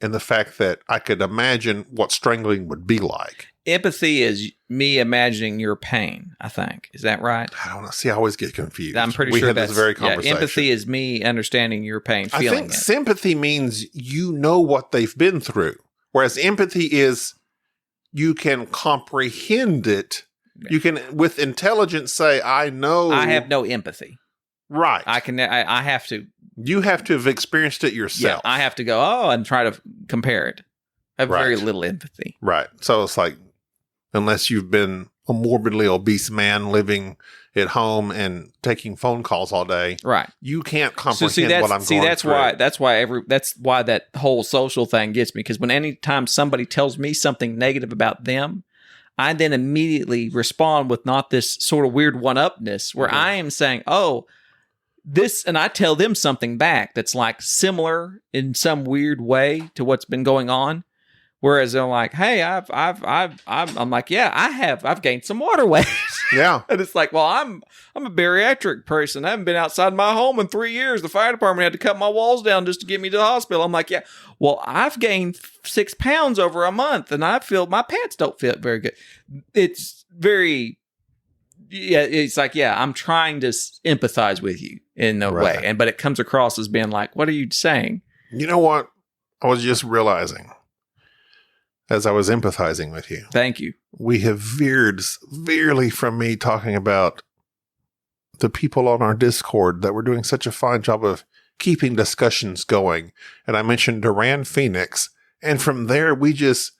in the fact that I could imagine what strangling would be like. Empathy is me imagining your pain, I think. Is that right? I don't know. See, I always get confused. I'm pretty sure we had this very conversation. Empathy is me understanding your pain, feeling it. I think sympathy means you know what they've been through, whereas empathy is you can comprehend it. Yeah. You can, with intelligence, say, I know. I have no empathy. Right. I have to. You have to have experienced it yourself. Yeah, I have to go, and try to compare it. I have very little empathy. Right. So it's like, unless you've been a morbidly obese man living at home and taking phone calls all day. Right. You can't comprehend what I'm going through. That's why that whole social thing gets me. Because anytime somebody tells me something negative about them, I then immediately respond with not this sort of weird one-upness where I am saying, this, and I tell them something back that's like similar in some weird way to what's been going on. Whereas they're like, "Hey, I'm like, yeah, I've gained some water weight." Yeah. And it's like, well, I'm a bariatric person. I haven't been outside my home in 3 years. The fire department had to cut my walls down just to get me to the hospital. I'm like, yeah, well, I've gained 6 pounds over a month, and I feel my pants don't fit very good. It's very, yeah. It's like, yeah, I'm trying to empathize with you in a way, but it comes across as being like, what are you saying? You know what? I was just realizing as I was empathizing with you. Thank you. We have veered severely from me talking about the people on our Discord that were doing such a fine job of keeping discussions going. And I mentioned Duran Phoenix. And from there, we just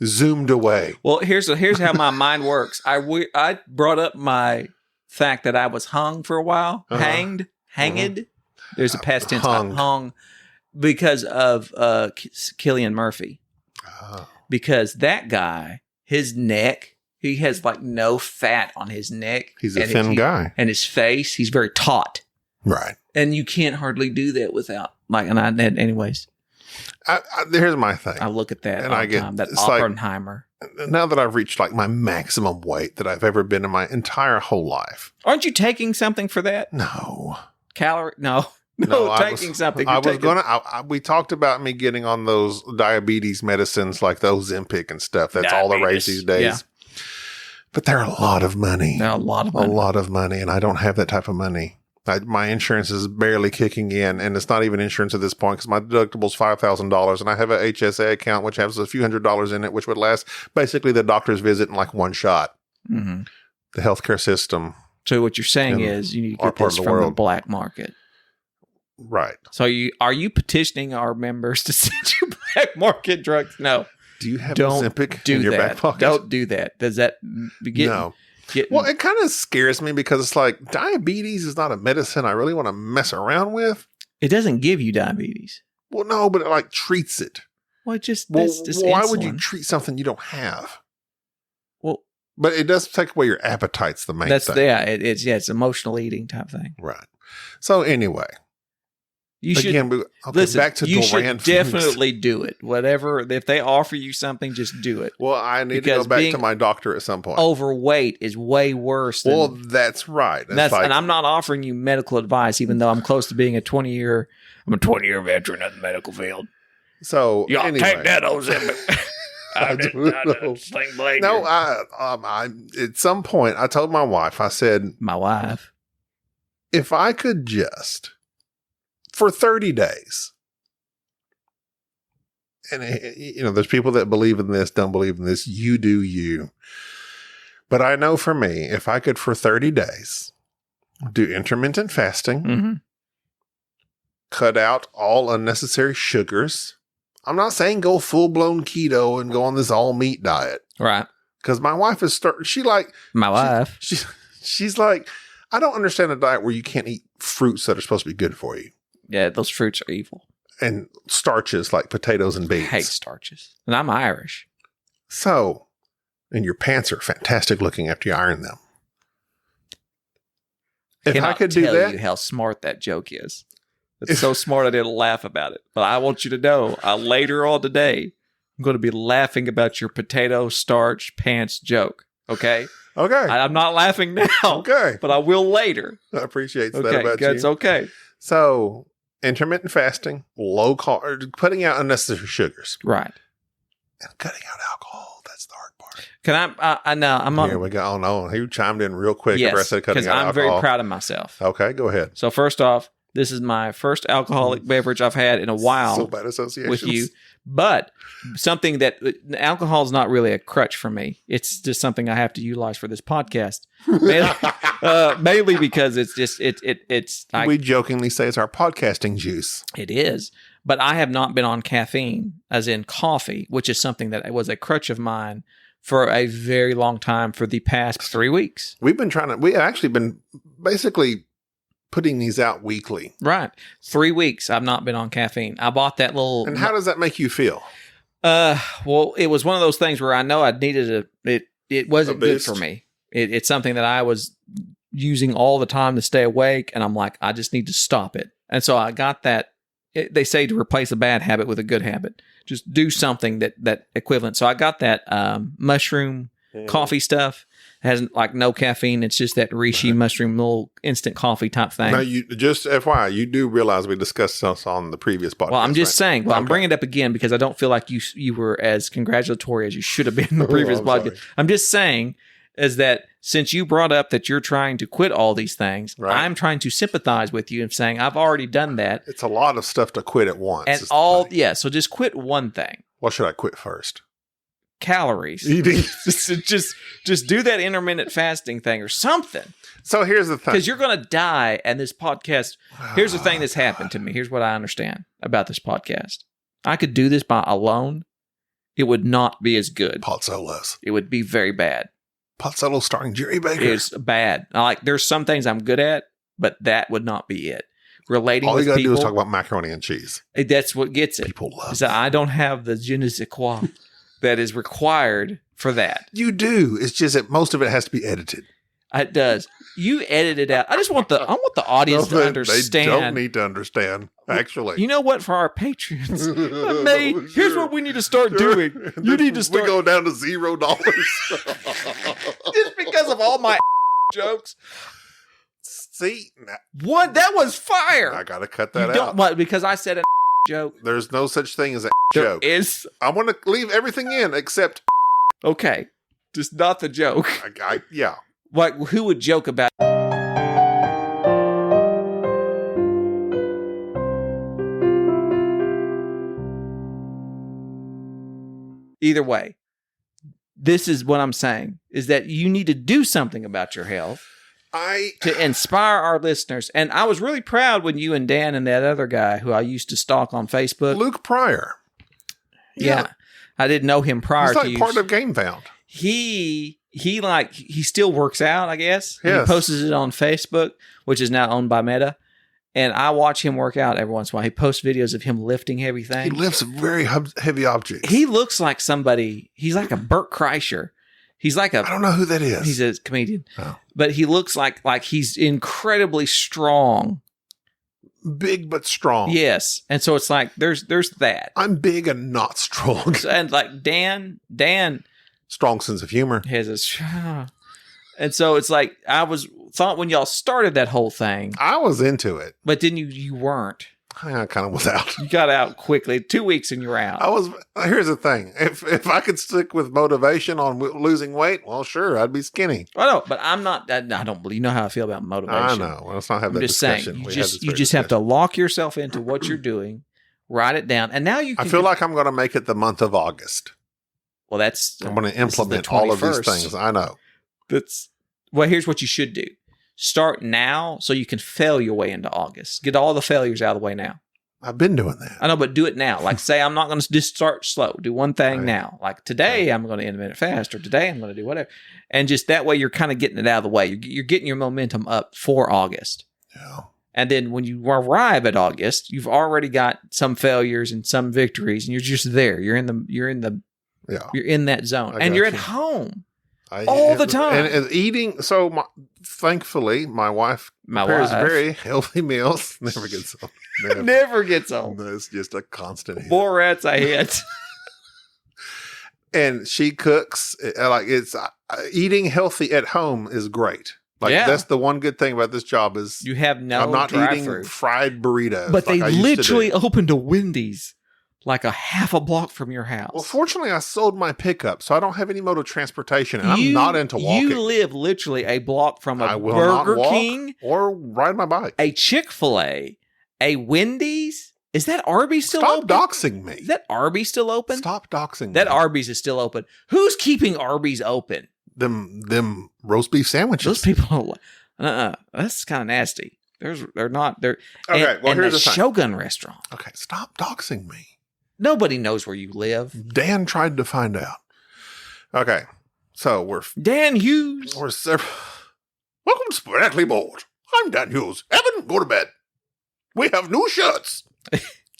zoomed away. Well, here's how my mind works. I brought up my fact that I was hung for a while. Hanged. There's a past tense. Hung because of Cillian Murphy. Because that guy, his neck, he has like no fat on his neck. He's a thin guy. And his face, he's very taut. Right. And you can't hardly do that without, like, anyways. Here's my thing. I look at that and all I the get time, that it's like, Oppenheimer. now that I've reached like my maximum weight that I've ever been in my entire whole life. Aren't you taking something for that? No. No, taking something. I was going to, we talked about me getting on those diabetes medicines like those Ozempic and stuff. That's all the rage these days. Yeah. But they're a lot of money. They're a lot of money. And I don't have that type of money. My insurance is barely kicking in, and it's not even insurance at this point because my deductible is $5,000, and I have a HSA account which has a few $100s in it, which would last basically the doctor's visit in like one shot. Mm-hmm. The healthcare system. So what you're saying is you need to get this from the black market. Right. So are you petitioning our members to send you black market drugs? No. Do you have Ozempic in your back pocket? Don't do that. Does that get no? Well, it kind of scares me because it's like diabetes is not a medicine I really want to mess around with. It doesn't give you diabetes. Well, no, but it like treats it. Well, just why insulin. would you treat something you don't have? Well, but it does take away your appetite's the main thing. Yeah, it's emotional eating type thing. Right. So anyway. You should listen. Back to you should definitely do it. Whatever, if they offer you something, just do it. Well, I need to go back to my doctor at some point. Overweight is way worse. Well, that's right. And I'm not offering you medical advice, even though I'm close to being a 20-year veteran in the medical field. So y'all anyway. take that, Ozempic. I at some point I told my wife. I said, my wife, if I could just. For 30 days. And, there's people that believe in this, don't believe in this. You do you. But I know for me, if I could for 30 days do intermittent fasting, cut out all unnecessary sugars. I'm not saying go full-blown keto and go on this all-meat diet. Right. Because my wife is she's like, I don't understand a diet where you can't eat fruits that are supposed to be good for you. Yeah, those fruits are evil. And starches like potatoes and beans. I hate starches. And I'm Irish. So, and your pants are fantastic looking after you iron them. If I could do that. I tell you how smart that joke is. It's so smart I didn't laugh about it. But I want you to know, later on today, I'm going to be laughing about your potato starch pants joke. Okay? Okay. I'm not laughing now. Okay. But I will later. I appreciate that about you. That's okay. So, intermittent fasting, low carb, putting out unnecessary sugars. Right. And cutting out alcohol. That's the hard part. Can I know, I'm on. Here we go. Oh, no. He chimed in real quick. Yes, because I'm very proud of myself. Okay, go ahead. So, first off, this is my first alcoholic beverage I've had in a while. So bad associations. With you. But something that alcohol is not really a crutch for me. It's just something I have to utilize for this podcast. Mainly because it's just we jokingly say it's our podcasting juice. It is. But I have not been on caffeine, as in coffee, which is something that was a crutch of mine for a very long time for the past 3 weeks. We've actually been basically putting these out weekly. Right. 3 weeks I've not been on caffeine. I bought that little... And how does that make you feel? Well, it was one of those things where I know I needed it wasn't good for me. It's something that I was using all the time to stay awake, and I'm like, I just need to stop it. And so I got that. They say to replace a bad habit with a good habit. Just do something that equivalent. So I got that mushroom coffee stuff. It has like no caffeine. It's just that reishi mushroom little instant coffee type thing. Now, you just FYI, you do realize we discussed this on the previous podcast. Well, I'm just right? saying. Well, I'm bringing it up again because I don't feel like you were as congratulatory as you should have been in the previous I'm podcast. sorry. I'm just saying is that since you brought up that you're trying to quit all these things, Right. I'm trying to sympathize with you and saying I've already done that. It's a lot of stuff to quit at once. And is the all, thing. yeah, so just quit one thing. What should I quit first? Calories. Eating. just do that intermittent fasting thing or something. So here's the thing. Because you're going to die. And this podcast, here's the thing that's happened to me. Here's what I understand about this podcast. I could do this by alone. It would not be as good. Pozzolos. It would be very bad. Pozzolo starring Jerry Baker. It's bad. Like there's some things I'm good at, but that would not be it. Relating All with you got to people, do is talk about macaroni and cheese. that's what gets it. People love Is that I don't have the je ne sais quoi that is required for that. You do. It's just that most of it has to be edited. It does. You edit it out. I want the audience to understand. They don't need to understand, actually. You know what? For our patrons, here's what we need to start doing. You need to start We go down to $0. just because of all my jokes. See, What? That was fire. I got to cut You that don't out. what? Because I said a joke. There's no such thing as a There joke. is. I want to leave everything in except, Okay, just not the joke. yeah. Like, who would joke about? Either way, this is what I'm saying, is that you need to do something about your health to inspire our listeners. And I was really proud when you and Dan and that other guy who I used to stalk on Facebook. Luke Pryor. Yeah. I didn't know him prior He's to like you. part of Game Found. He still works out, I guess. And Yes. He posts it on Facebook, which is now owned by Meta. And I watch him work out every once in a while. He posts videos of him lifting heavy He things. lifts very heavy objects. He looks like somebody. He's like a Burt Kreischer. He's like I don't know who that is. he's a comedian, Oh. but he looks like he's incredibly strong. Big but strong. Yes, and so it's like there's that, I'm big and not strong. and like Dan Strong sense of humor. has a, and so it's like I thought when y'all started that whole thing, I was into it. but then you weren't. I kind of was out. You got out quickly. 2 weeks and you were out. I was. Here's the thing: if I could stick with motivation on losing weight, well, sure, I'd be skinny. I know, but I'm not. I don't believe. You know how I feel about motivation. I know. Let's not have I'm that just discussion. saying. We You had this just very have to lock yourself into what you're doing, write it down, and now you I can. feel like I'm going to make it the month of August. well, that's I'm going to this is the implement all of these 21st. things. I know. Well, here's what you should do: start now, so you can fail your way into August. Get all the failures out of the way now. I've been doing that. I know, but do it now. Like, say, I'm not going to just start slow. Do one thing Right. now. Like today, I'm going to intermittent fast, or today I'm going to do whatever, and just that way, you're kind of getting it out of the way. You're getting your momentum up for August. Yeah. And then when you arrive at August, you've already got some failures and some victories, and you're just there. You're in that zone, I and you're at got you. home all the time. And eating. So, thankfully, my wife My prepares wife. very healthy meals. Never gets old. Never gets old. It's just a constant. hit. More rats I hit. And she cooks. Eating healthy at home is great. Like Yeah. that's the one good thing about this job is You have no I'm not eating drive-through. fried burritos. But like they I used to literally do. opened a Wendy's like a half a block from your house. Well, fortunately, I sold my pickup, so I don't have any mode of transportation, and I'm not into walking. You live literally a block from a I will not Burger walk King, or ride my bike. a Chick-fil-A, a Wendy's. Is that Arby's still Stop open? doxing me. Is that Arby's still open? Stop doxing That me. Arby's is still open. Who's keeping Arby's open? Them roast beef sandwiches. Those people. That's kind of nasty. They're not. They're Okay, well, and here's the the thing. Shogun restaurant. Okay, stop doxing me. Nobody knows where you live. Dan tried to find out. Okay, so we're Dan Hughes. several. Welcome to Spratly Board. I'm Dan Hughes. Evan, go to bed. We have new shirts.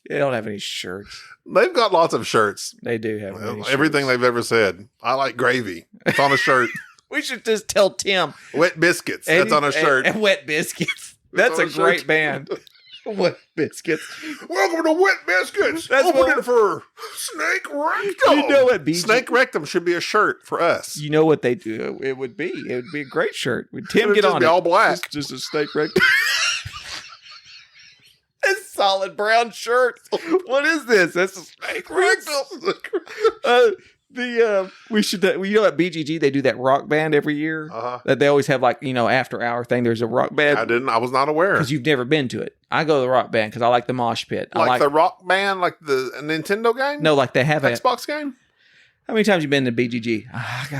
They don't have any shirts. They've got lots of shirts. They do have Well, many everything shirts. they've ever said. I like gravy. It's on a shirt. We should just tell Tim. Wet Biscuits. That's on a shirt. And Wet Biscuits. That's on a a great shirt. band. Wet Biscuits. Welcome to Wet Biscuits. That's Opening what- for Snake Rectum. You know what, BG? Snake Rectum should be a shirt for us. You know what they do? It would be a great shirt. Would Tim It'd get just on be it? all black. Just a Snake Rectum. A solid brown shirt. What is this? That's a Snake Rectum. We should. You know at BGG they do that rock band every year. Uh-huh. That they always have after hour thing. There's a rock band. I was not aware. Because you've never been to it. I go to the rock band because I like the mosh pit. I Like the rock band, like the Nintendo game? no, like they have a. Xbox game? How many times you been to BGG?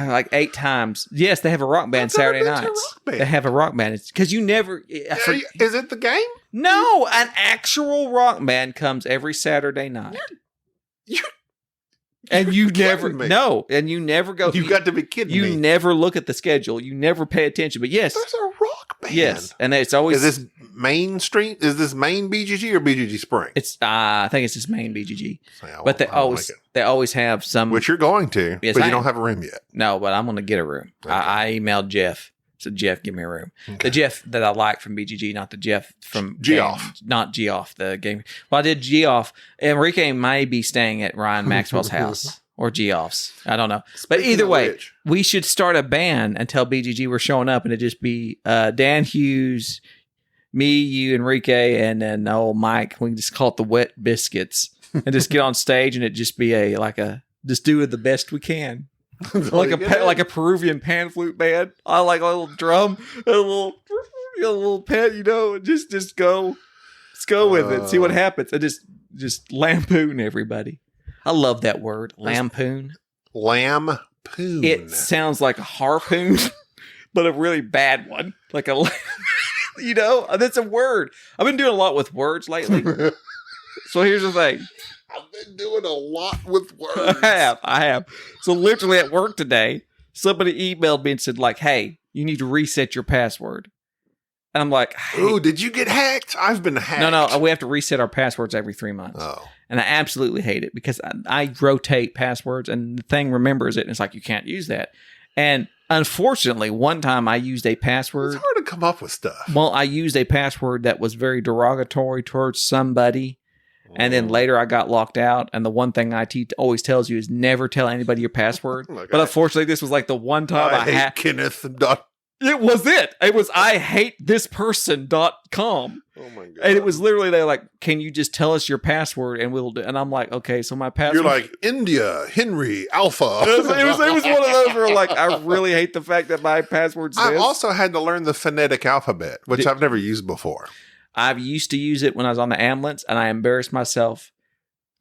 Like 8 times. Yes, they have a rock band I've never Saturday been to a nights. rock band. They have a rock band. It's because you never. Is it the game? No, an actual rock band comes every Saturday night. And you never kidding me. no, and you never go. You got to be kidding You me. never look at the schedule. You never pay attention. But yes, There's a rock band. yes, and it's always Is this mainstream? Is this main BGG or BGG Spring? It's I think it's just main BGG, Yeah, but they I won't always make it. they always have some. Which you're going to, Yes, but I you don't am. have a room yet. No, but I'm going to get a room. Okay. I emailed Jeff. Said Jeff, give me a room. Okay. The Jeff that I like from BGG, not the Jeff from Geoff. not Geoff, the game. Well, I did Geoff. Enrique may be staying at Ryan Maxwell's house or Geoff's. I don't know. But Speaking either of way, which, we should start a band and tell BGG we're showing up, and it'd just be Dan Hughes, me, you, Enrique, and then old Mike. We can just call it the Wet Biscuits, and just get on stage, and it just be just do it the best we can. like a Peruvian pan flute band. I like a little drum, a little pen, and just go, let's go with it. See what happens. And just lampoon everybody. I love that word, lampoon. lampoon. It sounds like a harpoon, but a really bad one. Like a, that's a word. I've been doing a lot with words lately. So here's the thing. I've been doing a lot with words. I have. So literally at work today, somebody emailed me and said hey, you need to reset your password. And I'm like, hey. Ooh, did you get hacked? I've been hacked. No, we have to reset our passwords every 3 months. Oh. And I absolutely hate it because I rotate passwords and the thing remembers it. And it's like, you can't use that. And unfortunately, one time I used a password. It's hard to come up with stuff. Well, I used a password that was very derogatory towards somebody. And then later I got locked out. And the one thing IT always tells you is never tell anybody your password. Like, But unfortunately, this was like the one time I hate Kenneth. It was it. It was IHateThisPerson.com. Oh my god! And it was literally, they were like, can you just tell us your password and we'll do. And I'm like, okay, so my password. You're like India, Henry, Alpha. It was one of those where like, I really hate the fact that my password's I've this. also had to learn the phonetic alphabet, which I've never used before. I've used to use it when I was on the ambulance, and I embarrassed myself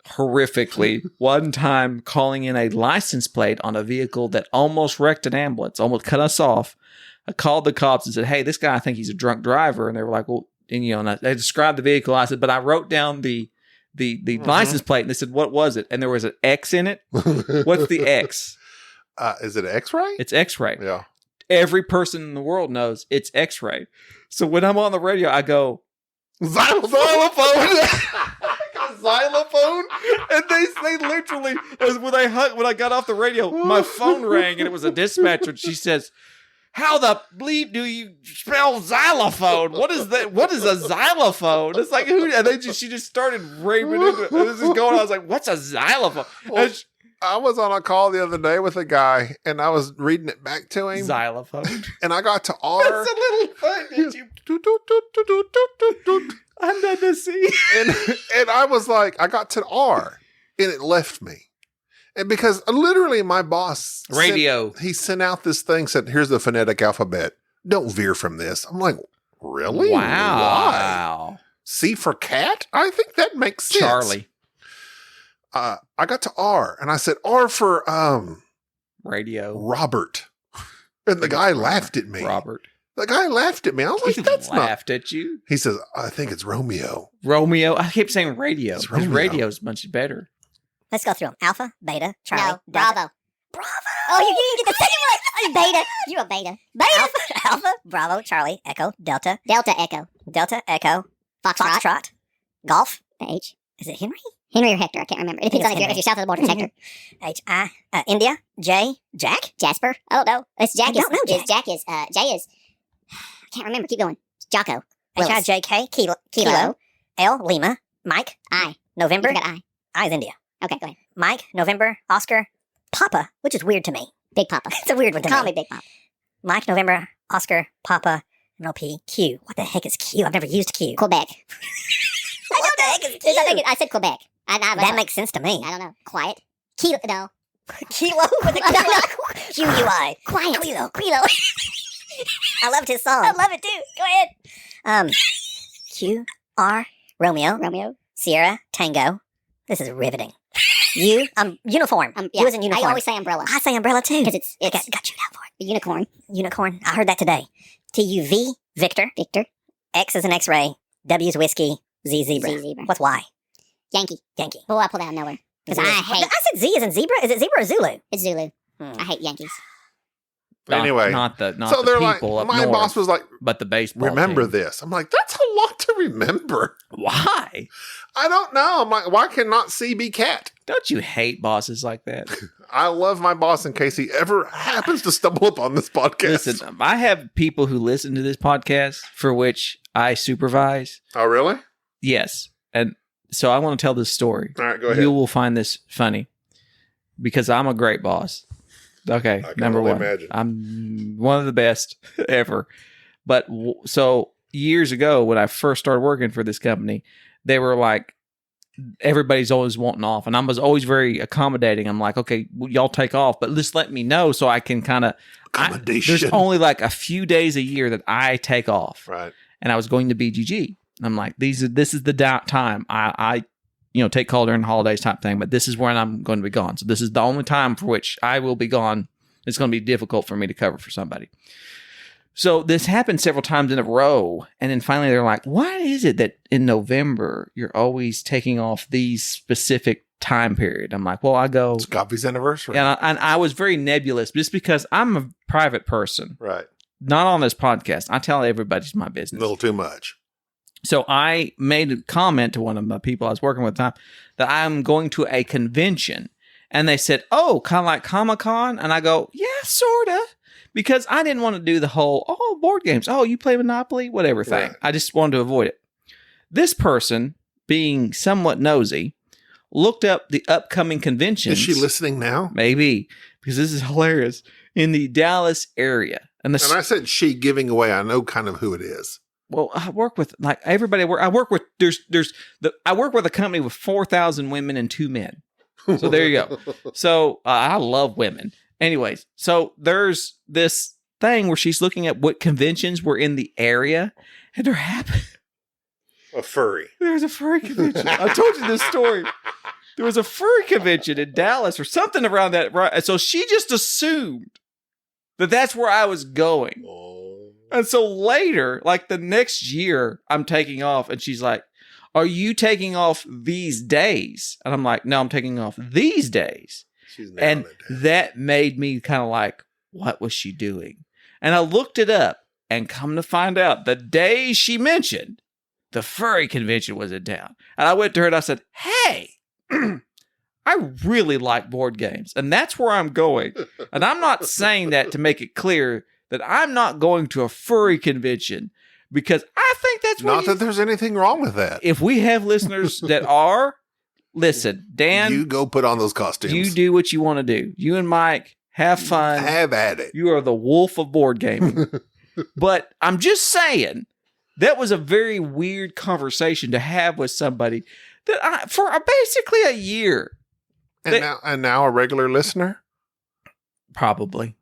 horrifically one time calling in a license plate on a vehicle that almost wrecked an ambulance, almost cut us off. I called the cops and said, hey, this guy, I think he's a drunk driver. And they were like, well, and they described the vehicle. I said, but I wrote down the license plate, and they said, what was it? And there was an X in it. What's the X? Is it X-ray? It's X-ray. Yeah. Every person in the world knows it's X-ray. So when I'm on the radio, I go, xylophone. Xylophone. And they literally, when I got off the radio, my phone rang and it was a dispatcher. And she says, how the bleep do you spell xylophone? What is that? What is a xylophone? It's like, who? And she just started raving into it. And this is going on. I was like, what's a xylophone? Well, I was on a call the other day with a guy, and I was reading it back to him. Xylophone. And I got to R. That's a little thing that you. I'm not to see. And I was like, I got to R, and it left me. And because literally my boss Radio. he sent out this thing, said, here's the phonetic alphabet. Don't veer from this. I'm like, really? Wow. Why? C for cat? I think that makes sense. Charlie. I got to R, and I said, R for Radio. Robert. And the guy laughed at me. Robert. The guy laughed at me. I was like, He that's not. laughed at you. He says, I think it's Romeo. Romeo. I keep saying radio. It's Because Romeo. radio's much better. Let's go through them. Alpha, beta, Charlie, No, Delta. Bravo. Bravo. Oh, you didn't get the second one. Beta. You a beta. Beta. Alpha, Bravo, Charlie, Echo, Delta, Delta Echo. Delta, Echo, Foxtrot. Foxtrot, Golf, H. Is it Henry? Henry or Hector? I can't remember. It depends on if you're south of the border. It's Hector. H-I. India. J. Jack. Jasper. I don't know. It's Jack. I don't know Jack. Jack is J is. I can't remember. Keep going. Jocko. H-I-J-K. Kilo. L. Lima. Mike. I. November. You forgot I. I is India. Okay, go ahead. Mike. November. Oscar. Papa, which is weird to me. Big Papa. It's a weird one to Call me. me Big Papa. Mike. November. Oscar. Papa. MLP. Q. What the heck is Q? I've never used Q. Quebec. What the heck is Q? I said Quebec. That makes sense to me. I don't know. Quiet. Kilo. No. Kilo with a Q-U-I. Quiet. Quilo. I loved his song. I love it too. Go ahead. Q-R. Romeo. Sierra. Tango. This is riveting. U. Uniform. Yeah. U is in uniform. I always say umbrella. I say umbrella too. Because it's got you down for it. Unicorn. Unicorn. I heard that today. T-U-V. Victor. X is an X-ray. W is whiskey. Z zebra. What's Y? Yankee. Oh, I pulled out of nowhere. Because I hate. I said Z is in zebra. Is it zebra or Zulu? It's Zulu. I hate Yankees. Anyway, not the so they're people like, up my north, boss was like, but the baseball. remember team. this. I'm like, that's a lot to remember. Why? I don't know. I'm like, why cannot C be cat? Don't you hate bosses like that? I love my boss in case he ever happens to stumble upon this podcast. Listen, I have people who listen to this podcast for which I supervise. Oh, really? Yes. And so I want to tell this story. All right, go ahead. You will find this funny because I'm a great boss. Okay, I can number only one. imagine. I'm one of the best ever. But so years ago, when I first started working for this company, they were like, everybody's always wanting off. And I was always very accommodating. I'm like, okay, y'all take off, but just let me know so I can kind of. There's only like a few days a year that I take off. Right. And I was going to BGG. I'm like, this is the time I take call during the holidays type thing, but this is when I'm going to be gone. So this is the only time for which I will be gone. It's going to be difficult for me to cover for somebody. So this happened several times in a row. And then finally they're like, why is it that in November you're always taking off these specific time period? I'm like, well, I go. It's Goppy's anniversary. And I was very nebulous just because I'm a private person. Right. Not on this podcast. I tell everybody's my business. A little too much. So I made a comment to one of the people I was working with at the time that I'm going to a convention. And they said, oh, kind of like Comic-Con? And I go, yeah, sort of. Because I didn't want to do the whole, board games. Oh, you play Monopoly? Whatever thing. Right. I just wanted to avoid it. This person, being somewhat nosy, looked up the upcoming conventions. Is she listening now? Maybe. Because this is hilarious. In the Dallas area. And I said she giving away. I know kind of who it is. Well, I work with like everybody. I work with I work with a company with 4,000 women and 2 men. So there you go. So I love women. Anyways, so there's this thing where she's looking at what conventions were in the area, and there happened a furry. There's a furry convention. I told you this story. There was a furry convention in Dallas or something around that. Right? And so she just assumed that that's where I was going. And so later, like the next year, I'm taking off, and she's like, are you taking off these days? And I'm like, no, I'm taking off these days. And that made me kind of like, what was she doing? And I looked it up, and come to find out, the day she mentioned, the furry convention was in town. And I went to her and I said, hey, I really like board games, and that's where I'm going. And I'm not saying that to make it clear that I'm not going to a furry convention, because I think that's not that there's anything wrong with that. If we have listeners that are, listen, Dan, you go put on those costumes. You do what you want to do. You and Mike have fun. Have at it. You are the wolf of board gaming. But I'm just saying that was a very weird conversation to have with somebody that for basically a year. And now a regular listener? Probably.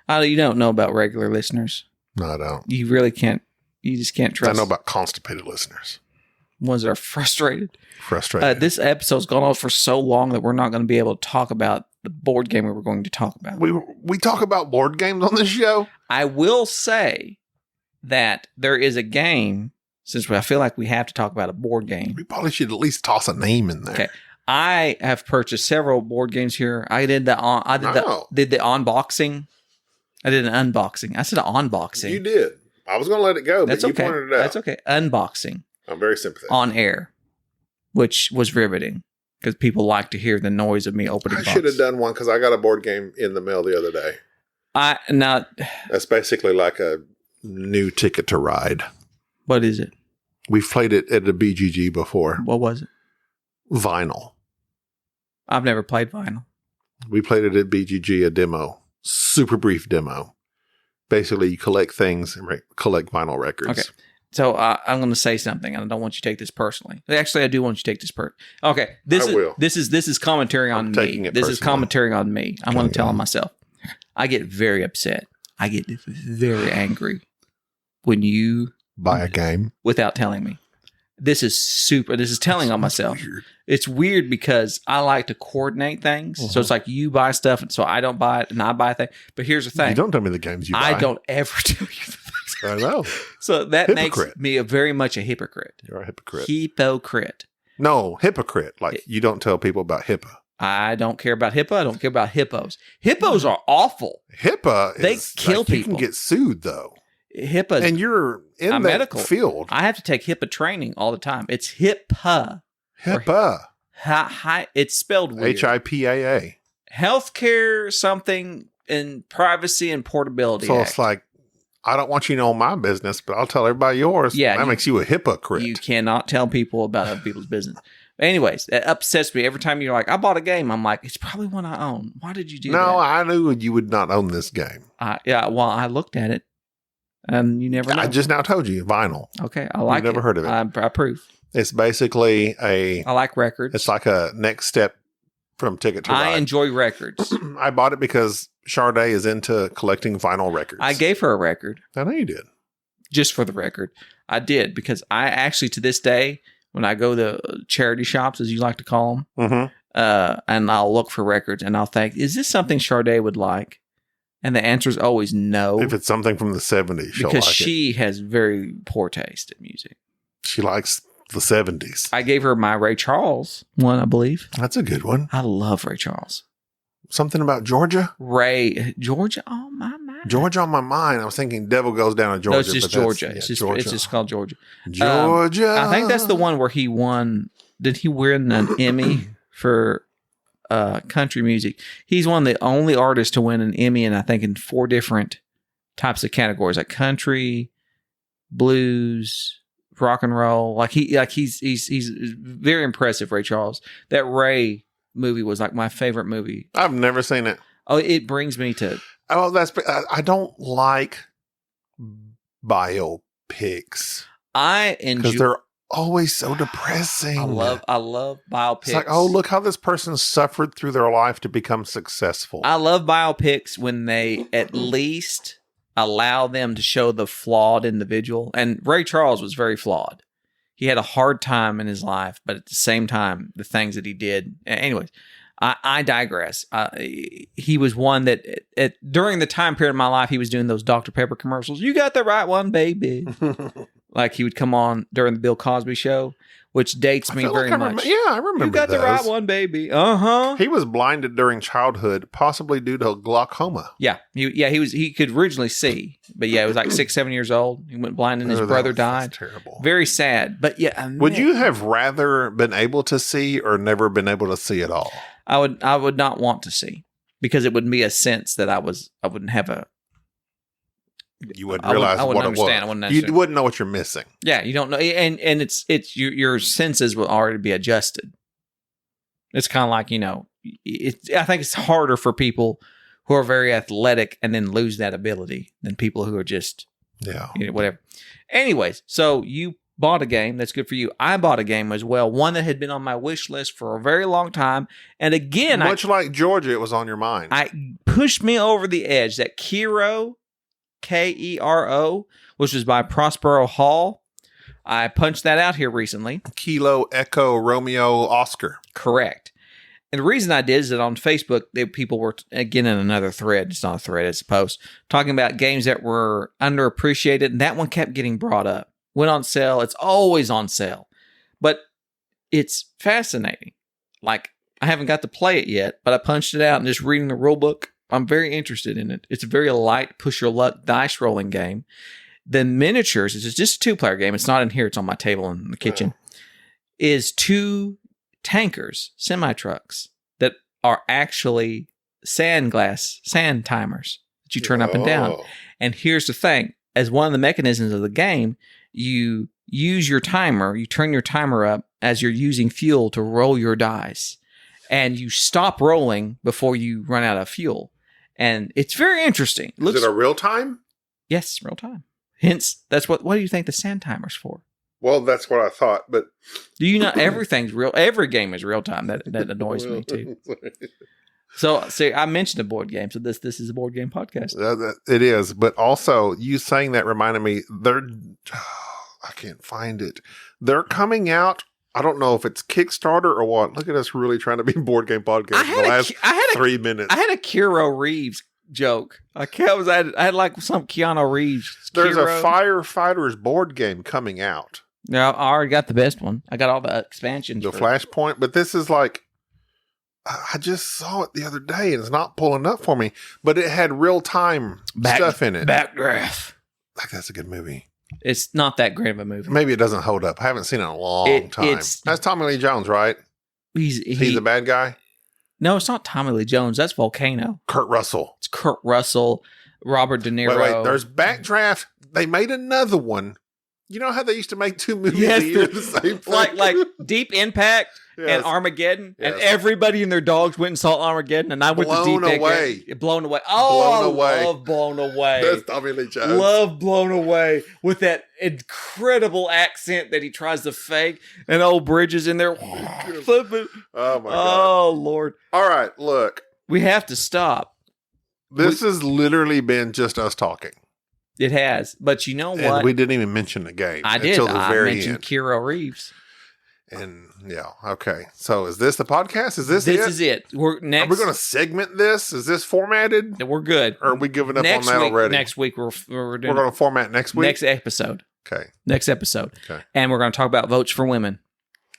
You don't know about regular listeners. No, I don't. You really can't. You just can't trust. I know about constipated listeners. Ones that are frustrated. This episode's gone on for so long that we're not going to be able to talk about the board game we were going to talk about. We talk about board games on this show? I will say that there is a game, since I feel like we have to talk about a board game. We probably should at least toss a name in there. Okay. I have purchased several board games here. I did the unboxing. I did an unboxing. I said an unboxing. You did. I was going to let it go, but you pointed it out. That's okay. Unboxing. I'm very sympathetic. On air. which was riveting because people like to hear the noise of me opening I boxes. should have done one because I got a board game in the mail the other day. That's basically like a new Ticket to Ride. What is it? We've played it at the BGG before. What was it? Vinyl. I've never played vinyl. We played it at BGG, a demo. Super brief demo. Basically, you collect things and collect vinyl records. Okay. So I'm going to say something, and I don't want you to take this personally. Actually, I do want you to take this Okay, I will. This is commentary on me. This is commentary on me. I'm going to tell on myself. I get very upset. I get very angry when you buy a game without telling me. This is telling on myself. Weird. It's weird because I like to coordinate things. So it's like you buy stuff, and so I don't buy it, and I buy a thing. But here's the thing. You don't tell me the games you buy. I don't ever tell you the things I know. So that makes me very much a hypocrite. You're a hypocrite. Hypocrite. No, hypocrite. Like you don't tell people about HIPAA. I don't care about HIPAA. I don't care about hippos. Hippos are awful. HIPAA They kill people. You can get sued though. HIPAA. And you're in that medical field. I have to take HIPAA training all the time. It's HIPAA. HIPAA. It's spelled weird. HIPAA. Healthcare something in privacy and portability. So Act. It's like, I don't want you to know my business, but I'll tell everybody yours. Yeah, that makes you a hypocrite. You cannot tell people about other people's business. Anyways, that upsets me every time you're like, I bought a game. I'm like, it's probably one I own. Why did you do that? No, I knew you would not own this game. Well, I looked at it, and you never know. I just now told you, vinyl. Okay, I like it. You've never heard of it. I approve. It's basically I like records. It's like a next step from Ticket to Ride. I enjoy records. I bought it because Sade is into collecting vinyl records. I gave her a record. I know you did. Just for the record. I did, because I actually, to this day, when I go to charity shops, as you like to call them, and I'll look for records, and I'll think, is this something Sade would like? And the answer is always no. If it's something from the 70s, she'll like it. Because she has very poor taste in music. She likes the 70s. I gave her my Ray Charles one, I believe. That's a good one. I love Ray Charles. Something about Georgia? Georgia on my mind. Georgia on my mind. I was thinking Devil Goes Down to Georgia. No, it's just Georgia. It's just called Georgia. Georgia. I think that's the one where he won. Did he win an Emmy for country music? He's one of the only artists to win an Emmy, and I think in 4 different types of categories, like country, blues, rock and roll. He's very impressive, Ray Charles. That Ray movie was like my favorite movie. I've never seen it. Oh, it brings me to. Oh, I don't like biopics. I enjoy because they're always so depressing. I love biopics. It's like, oh, look how this person suffered through their life to become successful. I love biopics when they at least allow them to show the flawed individual. And Ray Charles was very flawed. He had a hard time in his life, but at the same time, the things that he did. Anyways, I digress. He was one that during the time period of my life, he was doing those Dr. Pepper commercials. You got the right one, baby. Like he would come on during the Bill Cosby show, which dates me very much. I remember. You got those. the right one, baby. He was blinded during childhood, possibly due to glaucoma. Yeah. He could originally see, but it was like 6, 7 years old. He went blind and his brother died. That's terrible. Very sad. But would you have rather been able to see or never been able to see at all? I would not want to see, because it would be a sense that I wouldn't have a. You wouldn't realize what it was. I wouldn't understand. You wouldn't know what you're missing. Yeah, you don't know, and it's your senses will already be adjusted. It's kind of like, I think it's harder for people who are very athletic and then lose that ability than people who are just whatever. Anyways, so you bought a game. That's good for you. I bought a game as well, one that had been on my wish list for a very long time, and again, much like Georgia, it was on your mind. I pushed me over the edge. That Kero. Kero, which was by Prospero Hall. I punched that out here recently. Kilo, Echo, Romeo, Oscar. Correct. And the reason I did is that on Facebook, people were, again, in another thread, it's not a thread, it's a post, talking about games that were underappreciated, and that one kept getting brought up. Went on sale. It's always on sale. But it's fascinating. Like, I haven't got to play it yet, but I punched it out and just reading the rule book. I'm very interested in it. It's a very light push your luck dice rolling game. The miniatures, it's just a 2-player game. It's not in here. It's on my table in the kitchen. is 2 tankers, semi-trucks, that are actually sand timers that you turn up and down. And here's the thing. As one of the mechanisms of the game, you use your timer, you turn your timer up as you're using fuel to roll your dice. And you stop rolling before you run out of fuel. And it's very interesting. Is it a real time? Yes, real time. Hence, that's what do you think the sand timer's for? Well, that's what I thought, but... Do you know everything's real? Every game is real time. That annoys me, too. So, see, I mentioned a board game, so this is a board game podcast. It is, but also, you saying that reminded me, I can't find it. They're coming out, I don't know if it's Kickstarter or what. Look at us really trying to be board game podcast for the last 3 minutes. I had a Keanu Reeves joke. I had like some Keanu Reeves. There's a Firefighters board game coming out. No, I already got the best one. I got all the expansions. The Flashpoint, but this is like, I just saw it the other day and it's not pulling up for me, but it had real time stuff in it. Backdraft. Like, that's a good movie. It's not that great of a movie. Maybe it doesn't hold up. I haven't seen it in a long time. That's Tommy Lee Jones, right? He's the bad guy? No, it's not Tommy Lee Jones. That's Volcano. Kurt Russell. It's Kurt Russell, Robert De Niro. Wait. There's Backdraft. They made another one. You know how they used to make 2 movies a year the same thing? Like Deep Impact and Armageddon, and everybody and their dogs went and saw Armageddon, and I went to Deep Impact. Blown Away. Oh, I love Blown Away. That's Tommy Lee Jones. Love Blown Away with that incredible accent that he tries to fake, and old Bridges in there. Oh, my God. Oh, Lord. All right, look. We have to stop. This has literally been just us talking. It has, but you know what? And we didn't even mention the game. I did. I mentioned Keanu Reeves. And okay. So is this the podcast? Is this This is it. Are we going to segment this? Is this formatted? We're good. Or are we giving up on that already? Next week we're doing. We're going to format next week? Next episode. Okay. Next episode. Okay. And we're going to talk about votes for women.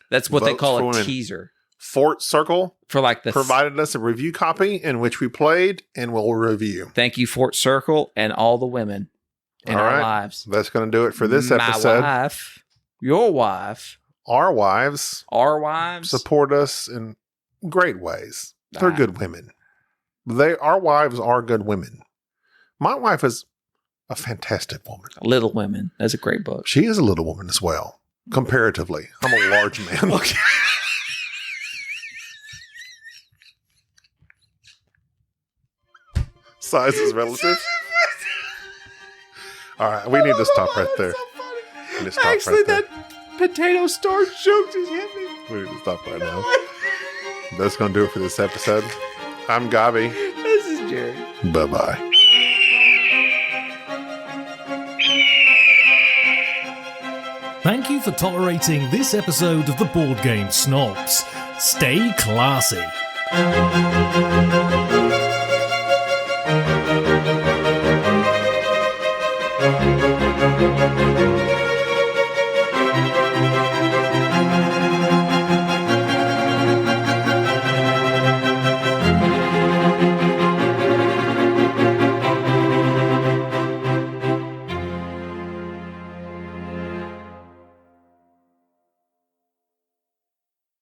That's what they call a teaser. Fort Circle for like the provided us a review copy in which we played and we'll review. Thank you, Fort Circle, and all the women in our lives. That's going to do it for this episode. My wife, your wife, our wives support us in great ways. They're good women. Our wives are good women. My wife is a fantastic woman. Little Women. That's a great book. She is a little woman as well, comparatively. I'm a large man. Okay. Size is relative. All right, we need to stop right there. Actually, that potato starch joke just hit me. We need to stop right now. That's going to do it for this episode. I'm Gabi. This is Jerry. Bye-bye. Thank you for tolerating this episode of the Board Game Snobs. Stay classy.